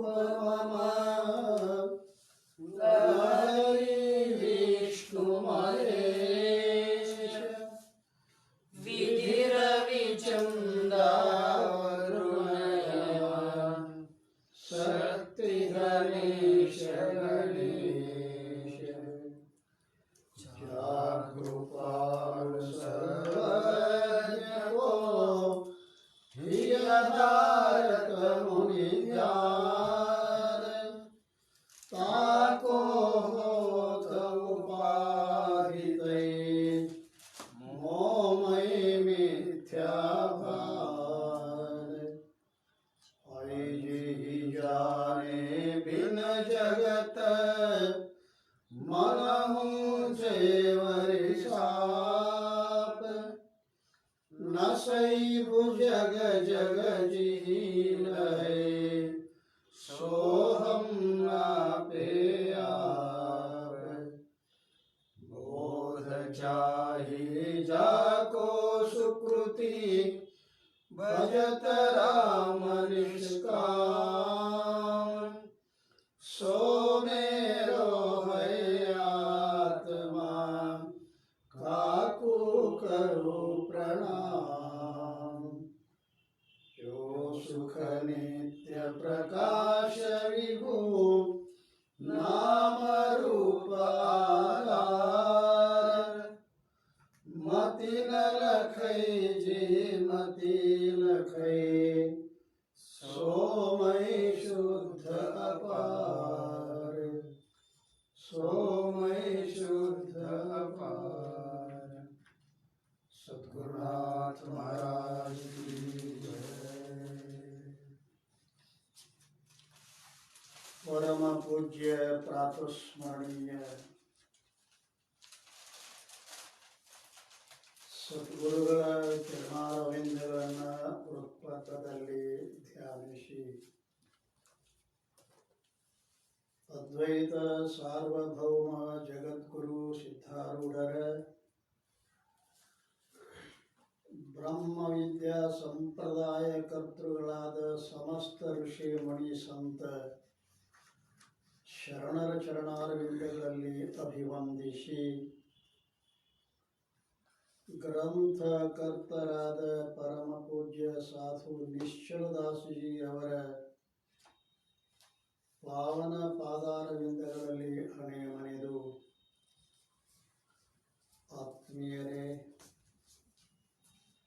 मम हरि विष्णु महेश विधिरविचन्द्रारुणय शक्ति गणेश गणेश जागृपाल सर्वज्ञो हियधारक मुनि ज्ञान ताको होत उपाधिते मोमय मिथ्या भान ऐहि जाने बिन जगत मनहु जेवरि साप न सही भुजग जग जीलहे सोहम नापे आप बोध चाहि जाको सुकृति भजत राम निष्काम सो मेरो है आत्मा काकू करो प्रणाम जो सुख नित्य प्रकाश विभु नाम रूप आधार मति न लखै जे मति लखै सोमय शुद्ध अपार सोमय शुद्ध अपार। सद्गुरुनाथ महाराज की जय। परम पूज्य प्रातस्मरणीय ಸದ್ಗುರುಗಳ ಚರಣಾರವಿಂದಗಳನ್ನು ಹೃತ್ಪತ್ರದಲ್ಲಿ ಧ್ಯಾನಿಸಿ ಅದ್ವೈತ ಸಾರ್ವಭೌಮ ಜಗದ್ಗುರು ಸಿದ್ಧಾರೂಢರ ಬ್ರಹ್ಮವಿದ್ಯಾ ಸಂಪ್ರದಾಯ ಕರ್ತೃಗಳಾದ ಸಮಸ್ತ ಋಷಿ ಮಣಿ ಸಂತ ಶರಣರ ಚರಣಾರವಿಂದಗಳಲ್ಲಿ ಅಭಿವಂದಿಸಿ ಗ್ರಂಥಕರ್ತರಾದ ಪರಮ ಪೂಜ್ಯ ಸಾಧು ನಿಶ್ಚಲದಾಸಜಿ ಅವರ ಪಾವನ ಪಾದಾರವಿಂದಗಳಲ್ಲಿ ಹಣೆ ಮನೆದು ಆತ್ಮೀಯರೇ,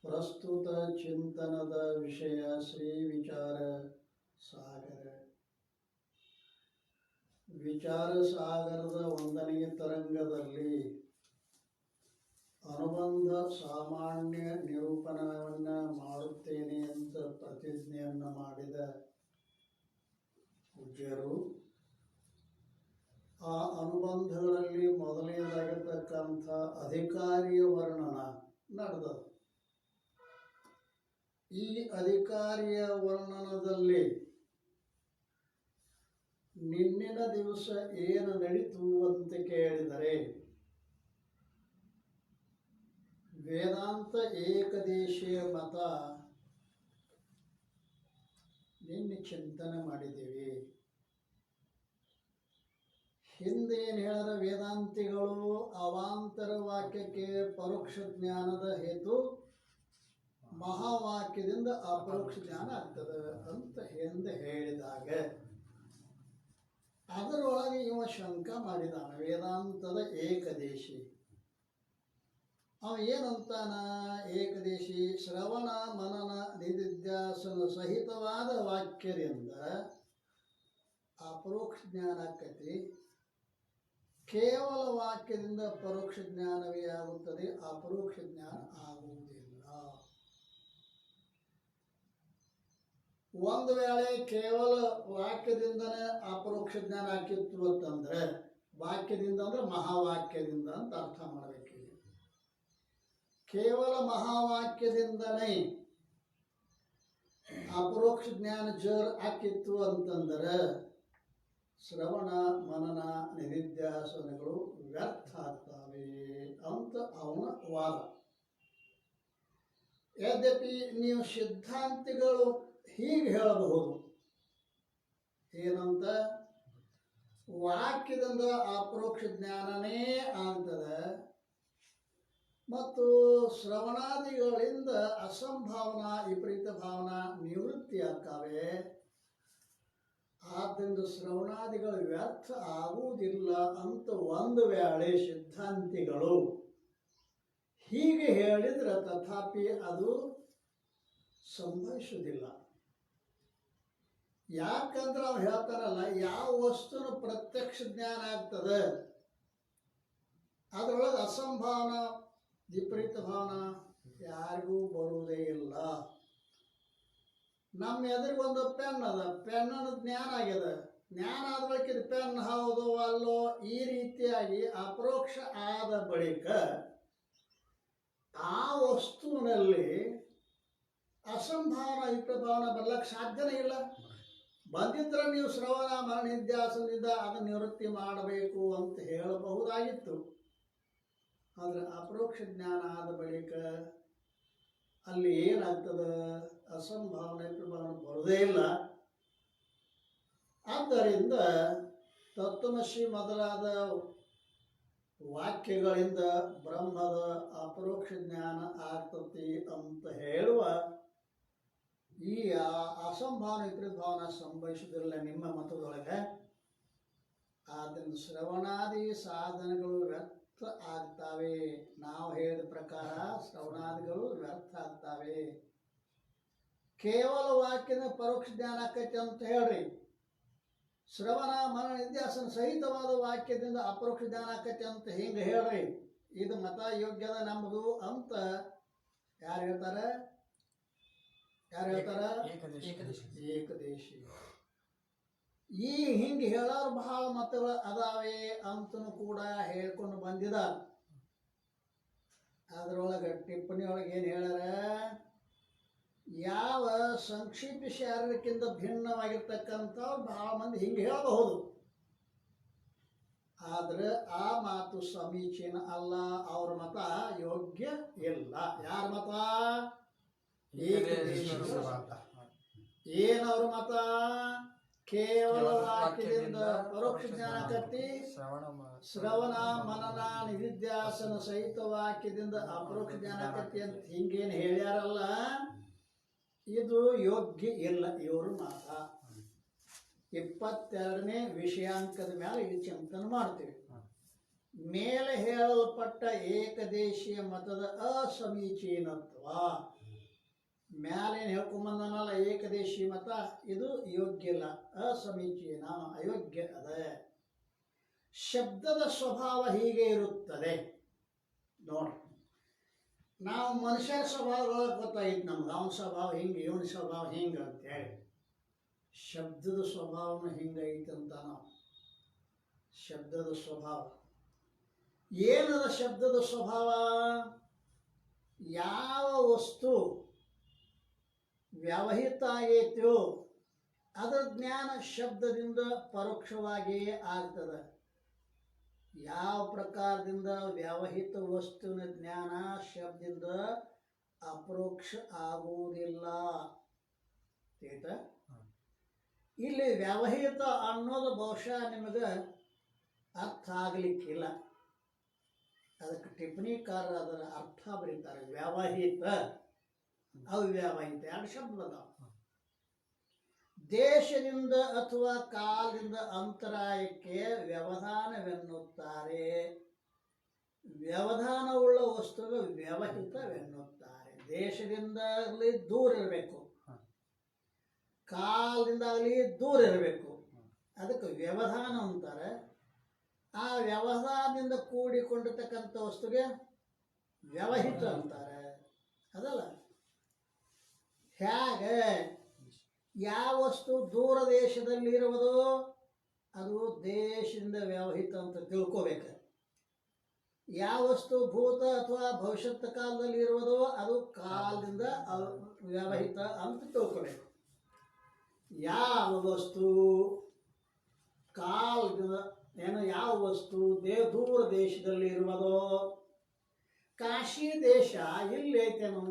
ಪ್ರಸ್ತುತ ಚಿಂತನದ ವಿಷಯ ಶ್ರೀ ವಿಚಾರ ಸಾಗರ. ವಿಚಾರ ಸಾಗರದ 1ನೇ ತರಂಗದಲ್ಲಿ ಅನುಬಂಧ ಸಾಮಾನ್ಯ ನಿರೂಪಣವನ್ನು ಮಾಡುತ್ತೇನೆ ಅಂತ ಪ್ರತಿಜ್ಞೆಯನ್ನು ಮಾಡಿದ ಪೂಜ್ಯರು ಆ ಅನುಬಂಧಗಳಲ್ಲಿ ಮೊದಲನೇದಾಗಿರ್ತಕ್ಕಂಥ ಅಧಿಕಾರಿಯ ವರ್ಣನ ನಡೆದದು. ಈ ಅಧಿಕಾರಿಯ ವರ್ಣನದಲ್ಲಿ ನಿನ್ನಿನ ದಿವಸ ಏನು ನಡೀತು ಅಂತ ಕೇಳಿದರೆ ವೇದಾಂತ ಏಕದೇಶೀಯ ಮತ ನಿನ್ನೆ ಚಿಂತನೆ ಮಾಡಿದ್ದೀವಿ. ಹಿಂದೇನು ಹೇಳಿದ ವೇದಾಂತಿಗಳು ಅವಾಂತರ ವಾಕ್ಯಕ್ಕೆ ಪರೋಕ್ಷ ಜ್ಞಾನದ ಹೇತು ಮಹಾವಾಕ್ಯದಿಂದ ಅಪರೋಕ್ಷ ಜ್ಞಾನ ಆಗ್ತದೆ ಅಂತ ಹಿಂದೆ ಹೇಳಿದಾಗ ಅದರೊಳಗೆ ಇವ ಶಂಕ ಮಾಡಿದಾನ ವೇದಾಂತದ ಏಕದೇಶಿ. ಅವ ಏನಂತಾನ? ಏಕದೇಶಿ ಶ್ರವಣ ಮನನ ನಿಧಿಧ್ಯಾಸನ ಸಹಿತವಾದ ವಾಕ್ಯದಿಂದ ಅಪರೋಕ್ಷ ಜ್ಞಾನ ಆಕತಿ. ಕೇವಲ ವಾಕ್ಯದಿಂದ ಪರೋಕ್ಷ ಜ್ಞಾನವೇ ಆಗುತ್ತದೆ, ಅಪರೋಕ್ಷ ಜ್ಞಾನ ಆಗುವುದಿಲ್ಲ. ಒಂದು ವೇಳೆ ಕೇವಲ ವಾಕ್ಯದಿಂದನೇ ಅಪರೋಕ್ಷ ಜ್ಞಾನ ಆಕಿತ್ತು ಅಂತಂದ್ರೆ, ವಾಕ್ಯದಿಂದ ಅಂದ್ರೆ ಮಹಾವಾಕ್ಯದಿಂದ ಅಂತ ಅರ್ಥ ಮಾಡಬೇಕು. ಕೇವಲ ಮಹಾವಾಕ್ಯದಿಂದನೇ ಅಪರೋಕ್ಷ ಜ್ಞಾನ ಜೋರ್ ಆಕಿತ್ತು ಅಂತಂದರೆ ಶ್ರವಣ ಮನನ ನಿಧಿಧ್ಯಾಸನಗಳು ವ್ಯರ್ಥ ಆಗ್ತವೆ ಅಂತ ಅವನ ವಾದ. ಯದ್ಯಪಿ ನೀವು ಸಿದ್ಧಾಂತಿಗಳು ಹೀಗೆ ಹೇಳಬಹುದು, ಏನಂತ ವಾಕ್ಯದಿಂದ ಅಪರೋಕ್ಷ ಜ್ಞಾನನೇ ಆಗ್ತದೆ ಮತ್ತು ಶ್ರವಣಾದಿಗಳಿಂದ ಅಸಂಭಾವನಾ ವಿಪರೀತ ಭಾವನಾ ನಿವೃತ್ತಿ ಆಗ್ತವೆ. ಆದ್ದರಿಂದ ಶ್ರವಣಾದಿಗಳು ವ್ಯರ್ಥ ಆಗುವುದಿಲ್ಲ ಅಂತ ಒಂದು ವೇಳೆ ಸಿದ್ಧಾಂತಿಗಳು ಹೀಗೆ ಹೇಳಿದ್ರೆ ತಥಾಪಿ ಅದು ಸಂಭವಿಸುವುದಿಲ್ಲ. ಯಾಕಂದ್ರೆ ಅವ್ರು ಹೇಳ್ತಾರಲ್ಲ, ಯಾವ ವಸ್ತುನ ಪ್ರತ್ಯಕ್ಷ ಜ್ಞಾನ ಆಗ್ತದೆ ಅದರೊಳಗೆ ಅಸಂಭಾವನಾ ವಿಪರೀತ ಭಾವನಾ ಯಾರಿಗೂ ಬರುವುದೇ ಇಲ್ಲ. ನಮ್ಮ ಎದುರಿಗೊಂದು ಪೆನ್ ಅದ, ಪೆನ್ನ ಜ್ಞಾನ ಆಗ್ಯದ, ಜ್ಞಾನ ಆದ ಬಳಿಕ ಇದು ಪೆನ್ ಹೌದು ಅಲ್ಲೋ ಈ ರೀತಿಯಾಗಿ ಅಪರೋಕ್ಷ ಆದ ಬಳಿಕ ಆ ವಸ್ತುವಿನಲ್ಲಿ ಅಸಂಭಾವನಾ ವಿಪರೀತ ಭಾವನಾ ಬರ್ಲಕ್ಕೆ ಸಾಧ್ಯನೇ ಇಲ್ಲ. ಬಂದಿದ್ರೆ ನೀವು ಶ್ರವಣ ಮರಣ ನಿಧ್ಯಾಸನದಿಂದ ಅದನ್ನು ನಿವೃತ್ತಿ ಮಾಡಬೇಕು ಅಂತ ಹೇಳಬಹುದಾಗಿತ್ತು. ಆದರೆ ಅಪರೋಕ್ಷ ಜ್ಞಾನ ಆದ ಬಳಿಕ ಅಲ್ಲಿ ಏನಾಗ್ತದೆ, ಅಸಂಭಾವನೆ ಪ್ರಭಾವನೆ ಬರುವುದೇ ಇಲ್ಲ. ಆದ್ದರಿಂದ ತತ್ವಮಸಿ ಮೊದಲಾದ ವಾಕ್ಯಗಳಿಂದ ಬ್ರಹ್ಮದ ಅಪರೋಕ್ಷ ಜ್ಞಾನ ಆಗ್ತತಿ ಅಂತ ಹೇಳುವ ಈ ಅಸಂಭಾವನೆ ವಿಪರೀತ ಭಾವನೆ ಸಂಭವಿಸುವುದಿಲ್ಲ ನಿಮ್ಮ ಮತದೊಳಗೆ. ಆದ್ದರಿಂದ ಶ್ರವಣಾದಿ ಸಾಧನೆಗಳು ವ್ಯರ್ಥ ಆಗ್ತವೆ. ನಾವು ಹೇಳಿದ ಪ್ರಕಾರ ಶ್ರವಣಾದಿಗಳು ವ್ಯರ್ಥ ಆಗ್ತವೆ. ಕೇವಲ ವಾಕ್ಯದ ಪರೋಕ್ಷ ಜ್ಞಾನ ಆಕೈತಿ ಅಂತ ಹೇಳ್ರಿ, ಶ್ರವಣ ಮರಣ ನಿಧ್ಯಾಸನ ಸಹಿತವಾದ ವಾಕ್ಯದಿಂದ ಅಪರೋಕ್ಷ ಜ್ಞಾನ ಆಕೈತಿ ಅಂತ ಹಿಂಗೆ ಹೇಳ್ರಿ, ಇದು ಮತ ಯೋಗ್ಯದ ನಮ್ಮದು ಅಂತ ಯಾರು ಹೇಳ್ತಾರೆ? ಏಕದೇಶಿ. ಈ ಹಿಂಗೆ ಹೇಳೋರು ಬಹಳ ಮತಗಳು ಅದಾವೆ ಅಂತನೂ ಕೂಡ ಹೇಳ್ಕೊಂಡು ಬಂದಿದ್ದಾರೆ. ಅದರೊಳಗೆ ಟಿಪ್ಪಣಿ ಒಳಗೆ ಏನು ಹೇಳ್ಯಾರ, ಯಾವ ಸಂಕ್ಷಿಪ್ತ ಶಾರೀರಕ್ಕಿಂತ ಭಿನ್ನವಾಗಿರ್ತಕ್ಕಂಥವ್ರು ಬಹಳ ಮಂದಿ ಹಿಂಗೆ ಹೇಳಬಹುದು. ಆದರೆ ಆ ಮಾತು ಸಮೀಚೀನ ಅಲ್ಲ, ಅವ್ರ ಮತ ಯೋಗ್ಯ ಇಲ್ಲ. ಯಾರ ಮತ? ಏನವ್ರ ಮತ? ಕೇವಲ ವಾಕ್ಯದಿಂದ ಪರೋಕ್ಷ ಜ್ಞಾನ ಕಟ್ಟಿ ಶ್ರವಣ ಮನನ ನಿಧಿಧ್ಯಾಸನ ಸಹಿತ ವಾಕ್ಯದಿಂದ ಅಪರೋಕ್ಷ ಜ್ಞಾನ ಕಟ್ಟಿ ಅಂತ ಹಿಂಗೇನು ಹೇಳ್ಯಾರಲ್ಲ, ಇದು ಯೋಗ್ಯ ಇಲ್ಲ ಇವ್ರ ಮಾತ. 22ನೇ ವಿಷಯಾಂಕದ ಮೇಲೆ ಇದು ಚಿಂತನೆ ಮಾಡ್ತೀವಿ. ಮೇಲೆ ಹೇಳಲ್ಪಟ್ಟ ಏಕದೇಶೀಯ ಮತದ ಅಸಮೀಚೀನತ್ವ, ಮ್ಯಾಲೇನು ಹೇಳ್ಕೊಂಬಂದನಲ್ಲ ಏಕದೇಶಿ ಮತ, ಇದು ಯೋಗ್ಯ ಇಲ್ಲ, ಅಸಮೀಚೀನ, ಅಯೋಗ್ಯ ಅದ. ಶಬ್ದದ ಸ್ವಭಾವ ಹೀಗೆ ಇರುತ್ತದೆ ನೋಡಿ. ನಾವು ಮನುಷ್ಯರ ಸ್ವಭಾವಗಳ ಗೊತ್ತಾಗಿತ್ತು ನಮ್ಗೆ, ಅವನ ಸ್ವಭಾವ ಹಿಂಗೆ, ಇವನ ಸ್ವಭಾವ ಹಿಂಗೆ ಅಂತೇಳಿ. ಶಬ್ದದ ಸ್ವಭಾವನ ಹಿಂಗೈತೆ ಅಂತ ನಾವು, ಶಬ್ದದ ಸ್ವಭಾವ ಏನದ? ಶಬ್ದದ ಸ್ವಭಾವ ಯಾವ ವಸ್ತು ವ್ಯವಹಿತ ಆಗೈತೋ ಅದರ ಜ್ಞಾನ ಶಬ್ದದಿಂದ ಪರೋಕ್ಷವಾಗಿಯೇ ಆಗ್ತದೆ. ಯಾವ ಪ್ರಕಾರದಿಂದ ವ್ಯವಹಿತ ವಸ್ತುವಿನ ಜ್ಞಾನ ಶಬ್ದದಿಂದ ಅಪರೋಕ್ಷ ಆಗುವುದಿಲ್ಲ. ಇಲ್ಲಿ ವ್ಯವಹಿತ ಅನ್ನೋದು ಬಹುಶಃ ನಿಮಗೆ ಅರ್ಥ ಆಗಲಿಕ್ಕಿಲ್ಲ. ಅದಕ್ಕೆ ಟಿಪ್ಪಣಿಕಾರರು ಅದರ ಅರ್ಥ ಬರೀತಾರೆ. ವ್ಯವಹಿತ ಅವ್ಯವಹಿತ ಎರಡು ಶಬ್ದ ಅದಾವ. ದೇಶದಿಂದ ಅಥವಾ ಕಾಲದಿಂದ ಅಂತರಾಯಕ್ಕೆ ವ್ಯವಧಾನವೆನ್ನುತ್ತಾರೆ. ವ್ಯವಧಾನವುಳ್ಳ ವಸ್ತುವು ವ್ಯವಹಿತವೆನ್ನುತ್ತಾರೆ. ದೇಶದಿಂದಾಗಲಿ ದೂರ ಇರಬೇಕು, ಕಾಲದಿಂದಾಗಲಿ ದೂರ ಇರಬೇಕು, ಅದಕ್ಕೆ ವ್ಯವಧಾನ ಅಂತಾರೆ. ಆ ವ್ಯವಧಾನದಿಂದ ಕೂಡಿಕೊಂಡಿರ್ತಕ್ಕಂಥ ವಸ್ತುಗೆ ವ್ಯವಹಿತ ಅಂತಾರೆ. ಅದಲ್ಲ, ಹೇಗೆ ಯಾವ ವಸ್ತು ದೂರ ದೇಶದಲ್ಲಿ ಇರುವುದು ಅದು ದೇಶದಿಂದ ವ್ಯವಹಿತ ಅಂತ ತಿಳ್ಕೋಬೇಕು. ಯಾವ ವಸ್ತು ಭೂತ ಅಥವಾ ಭವಿಷ್ಯತ್ ಕಾಲದಲ್ಲಿ ಇರುವುದು ಅದು ಕಾಲದಿಂದ ವ್ಯವಹಿತ ಅಂತ ತಿಳ್ಕೋಬೇಕು. ಯಾವ ವಸ್ತು ಕಾಲದಿಂದ ಯಾವ ವಸ್ತು ದೂರ ದೇಶದಲ್ಲಿ ಇರುವುದೋ, ಕಾಶಿ ದೇಶ ಇಲ್ಲಿ ಐತೇನೋ,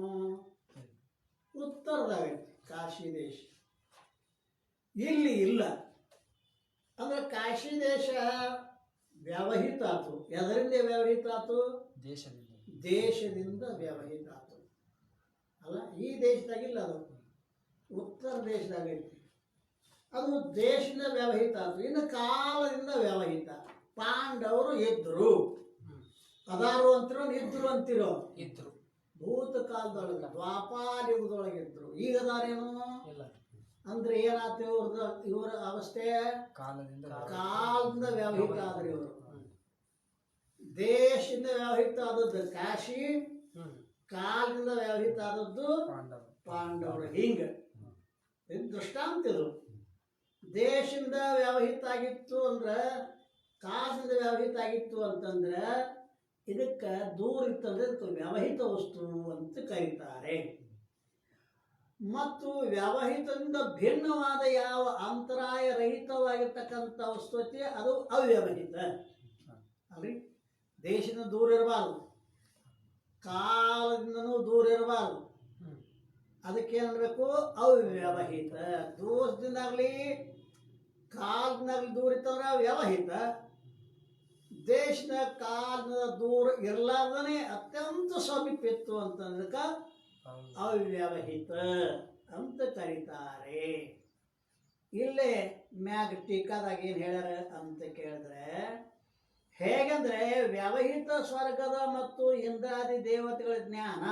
ಉತ್ತರದಾಗೈತಿ ಕಾಶಿ ದೇಶ, ಇಲ್ಲಿ ಇಲ್ಲ. ಕಾಶಿ ದೇಶ ವ್ಯವಹಿತ ಆತು. ಎದರಿಂದ ವ್ಯವಹಿತ ಆತು? ದೇಶದಿಂದ ವ್ಯವಹಿತ ಆತು. ಅಲ್ಲ, ಈ ದೇಶದಾಗಿಲ್ಲ, ಅದು ಉತ್ತರ ದೇಶದಾಗೈತಿ. ಅದು ದೇಶದಿಂದ ವ್ಯವಹಿತ ಆತು. ಇನ್ನು ಕಾಲದಿಂದ ವ್ಯವಹಿತ. ಪಾಂಡವರು ಇದ್ರು, ಅದಾರು ಅಂತಿರೋ, ಇದ್ರು ಅಂತಿರೋ, ಇದ್ರು. ಭೂತ ಕಾಲದೊಳಗೆ ದ್ವಾಪಾರ ಯುಗದೊಳಗಿದ್ರು. ಈಗ ಅದಾರೇನು ಅಂದ್ರೆ ಏನಾಯ್ತು? ಇವರ ಅವಸ್ಥೆ ಕಾಲದಿಂದ ವ್ಯವಹಿತ ಆದ್ರಿ. ಇವರು ದೇಶದಿಂದ ವ್ಯವಹಿತ ಆದದ್ದು ಕಾಶಿ, ಕಾಲದಿಂದ ವ್ಯವಹಿತ ಆದದ್ದು ಪಾಂಡವರು. ಹಿಂಗ ಇದು ದೃಷ್ಟಾಂತ. ಇದು ದೇಶದಿಂದ ವ್ಯವಹಿತ ಆಗಿತ್ತು ಅಂದ್ರೆ, ಕಾಲದಿಂದ ವ್ಯವಹಿತ ಆಗಿತ್ತು ಅಂತಂದ್ರೆ ಇದಕ್ಕೆ ದೂರ ಇತ್ತಂದ್ರೆ ಇದಕ್ಕೆ ವ್ಯವಹಿತ ವಸ್ತು ಅಂತ ಕರೀತಾರೆ. ಮತ್ತು ವ್ಯವಹಿತದಿಂದ ಭಿನ್ನವಾದ ಯಾವ ಅಂತರಾಯ ರಹಿತವಾಗಿರ್ತಕ್ಕಂಥ ವಸ್ತು ಐತಿ ಅದು ಅವ್ಯವಹಿತ ಅಲ್ರಿ. ದೇಶದಿಂದ ದೂರ ಇರಬಾರ್ದು, ಕಾಲದಿಂದನೂ ದೂರ ಇರಬಾರ್ದು. ಅದಕ್ಕೇನಬೇಕು? ಅವ್ಯವಹಿತ. ದೂರದಿಂದಾಗಲಿ ಕಾಲದಿಂದಾಗಲಿ ದೂರ ಇತ್ತಂದ್ರೆ ವ್ಯವಹಿತ. ದೇಶದ ಕಾಲದ ದೂರ ಇರಲಾರ್ದನೆ ಅತ್ಯಂತ ಸಮೀಪ ಇತ್ತು ಅಂತಂದಕ್ಕೆ ಅವ್ಯವಹಿತ ಅಂತ ಕರೀತಾರೆ. ಇಲ್ಲೇ ಮ್ಯಾಗ ಟೀಕಾದಾಗ ಏನು ಹೇಳ್ಯಾರ ಅಂತ ಕೇಳಿದ್ರೆ, ಹೇಗಂದ್ರೆ ವ್ಯವಹಿತ ಸ್ವರ್ಗದ ಮತ್ತು ಇಂದ್ರಾದಿ ದೇವತೆಗಳ ಜ್ಞಾನ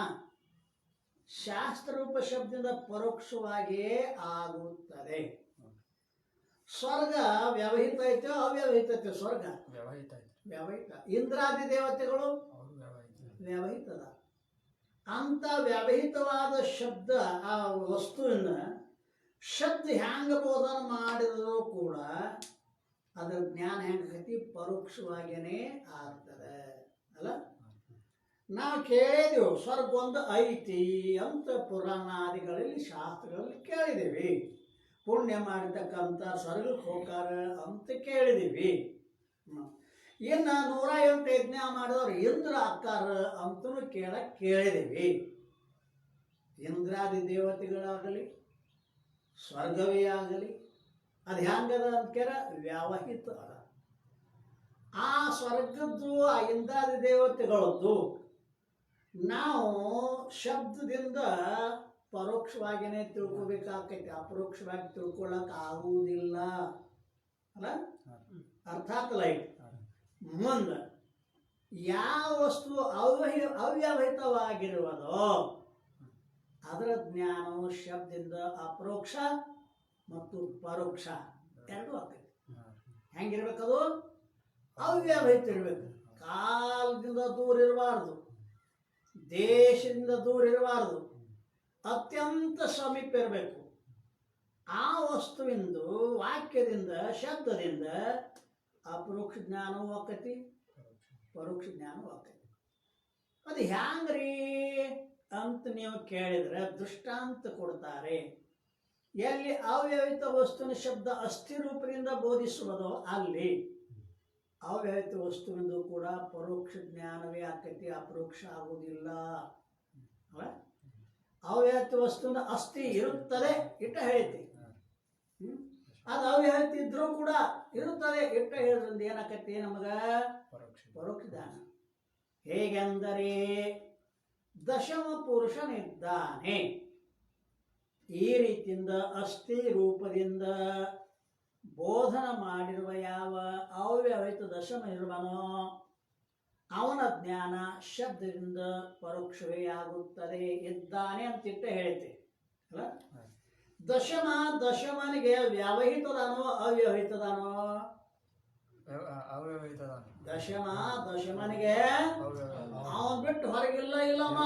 ಶಾಸ್ತ್ರರೂಪ ಶಬ್ದದಿಂದ ಪರೋಕ್ಷವಾಗಿಯೇ ಆಗುತ್ತದೆ. ಸ್ವರ್ಗ ವ್ಯವಹಿತ ಐತೆ, ಅವ್ಯವಹಿತ ಐತೆ. ಸ್ವರ್ಗ ವ್ಯವಹಿತ. ಇಂದ್ರಾದಿ ದೇವತೆಗಳು ವ್ಯವಹಿತದ. ಅಂತ ವ್ಯವಹಿತವಾದ ಶಬ್ದ ಆ ವಸ್ತುವಿನ ಶಬ್ದ ಹ್ಯಾಂಗ ಬೋಧನ ಮಾಡಿದರೂ ಕೂಡ ಅದರ ಜ್ಞಾನ ಹೆಂಗತಿ ಪರೋಕ್ಷವಾಗಿಯೇ ಆಗ್ತದೆ. ಅಲ್ಲ, ನಾವು ಕೇಳಿದೆವು ಸ್ವರ್ಗ ಒಂದು ಐತಿ ಅಂತ ಪುರಾಣಾದಿಗಳಲ್ಲಿ ಶಾಸ್ತ್ರಗಳಲ್ಲಿ ಕೇಳಿದ್ದೀವಿ. ಪುಣ್ಯ ಮಾಡಿರ್ತಕ್ಕಂಥ ಸ್ವರ್ಗಕ್ಕೆ ಹೋಗಾರ ಅಂತ ಕೇಳಿದ್ದೀವಿ. ಇನ್ನು 108 ಯಜ್ಞ ಮಾಡಿದವ್ರು ಇಂದ್ರ ಅಕ್ಕಾರ ಅಂತೂ ಕೇಳಿದ್ದೀವಿ. ಇಂದ್ರಾದಿ ದೇವತೆಗಳಾಗಲಿ ಸ್ವರ್ಗವೇ ಆಗಲಿ ಅದು ಹೆಂಗದ ಅಂತ ಕೇಳ ವ್ಯವಹಿತ ಅದ. ಆ ಸ್ವರ್ಗದ್ದು ಆ ಇಂದ್ರಾದಿ ದೇವತೆಗಳದ್ದು ನಾವು ಶಬ್ದದಿಂದ ಪರೋಕ್ಷವಾಗಿಯೇ ತಿಳ್ಕೊಬೇಕಾಕೈತಿ, ಅಪರೋಕ್ಷವಾಗಿ ತಿಳ್ಕೊಳ್ಳಕ್ ಆಗುವುದಿಲ್ಲ. ಅಲ್ಲ, ಅರ್ಥಾತ್ ಲೈಟ್ ಮುಂದೆ ಯಾವ ವಸ್ತು ಅವ್ಯವಹಿತವಾಗಿರುವುದೋ ಅದರ ಜ್ಞಾನವು ಶಬ್ದದಿಂದ ಅಪರೋಕ್ಷ ಮತ್ತು ಪರೋಕ್ಷ ಎರಡೂ ಆಗ್ತೈತಿ. ಹೆಂಗಿರ್ಬೇಕದು? ಅವ್ಯವಹಿತ ಇರಬೇಕು. ಕಾಲದಿಂದ ದೂರ ಇರಬಾರ್ದು, ದೇಶದಿಂದ ದೂರ ಇರಬಾರ್ದು, ಅತ್ಯಂತ ಸಮೀಪ ಇರಬೇಕು. ಆ ವಸ್ತುವಿಂದು ವಾಕ್ಯದಿಂದ ಶಬ್ದದಿಂದ ಅಪರೋಕ್ಷ ಜ್ಞಾನವೂ ಆಕತಿ, ಪರೋಕ್ಷ ಜ್ಞಾನವೂ ಆಕತಿ. ಅದು ಹ್ಯಾಂಗ್ರಿ ಅಂತ ನೀವು ಕೇಳಿದ್ರೆ ದೃಷ್ಟಾಂತ ಕೊಡ್ತಾರೆ. ಎಲ್ಲಿ ಅವ್ಯವಹಿತ ವಸ್ತುವಿನ ಶಬ್ದ ಅಸ್ಥಿ ರೂಪದಿಂದ ಬೋಧಿಸುವುದೋ ಅಲ್ಲಿ ಅವ್ಯವಹಿತ ವಸ್ತುವಿಂದು ಕೂಡ ಪರೋಕ್ಷ ಜ್ಞಾನವೇ ಆಕತಿ, ಅಪರೋಕ್ಷ ಆಗುವುದಿಲ್ಲ. ಅವ್ಯವಹಿತ ವಸ್ತುವಿನ ಅಸ್ಥಿ ಇರುತ್ತದೆ ಇಟ್ಟ ಹೇಳ್ತಿ, ಅದು ಅವ್ಯವಹಿತ ಇದ್ರೂ ಕೂಡ ಇರುತ್ತದೆ ಇಟ್ಟ ಹೇಳೋದ್ರಿಂದ ಏನಾಕತಿ ನಮಗ? ಪರೋಕ್ಷ ಜ್ಞಾನ. ಹೇಗೆಂದರೆ ದಶಮ ಪುರುಷನಿದ್ದಾನೆ, ಈ ರೀತಿಯಿಂದ ಅಸ್ಥಿ ರೂಪದಿಂದ ಬೋಧನ ಮಾಡಿರುವ ಯಾವ ಅವ್ಯವಹಿತ ದಶಮ ಇರುವನೋ ಅವನ ಜ್ಞಾನ ಶಬ್ದದಿಂದ ಪರೋಕ್ಷವೇ ಆಗುತ್ತದೆ. ಇದ್ದಾನೆ ಅಂತಿಟ್ಟ ಹೇಳ್ತೆ ಅಲ್ಲ. ದಶಮನಿಗೆ ವ್ಯವಹಿತದಾನೋ ಅವ್ಯವಹಿತದಾನೋ? ದಶಮನಿಗೆ ಅವನ್ ಬಿಟ್ಟು ಹೊರಗಿಲ್ಲ ಇಲ್ಲಮ್ಮ.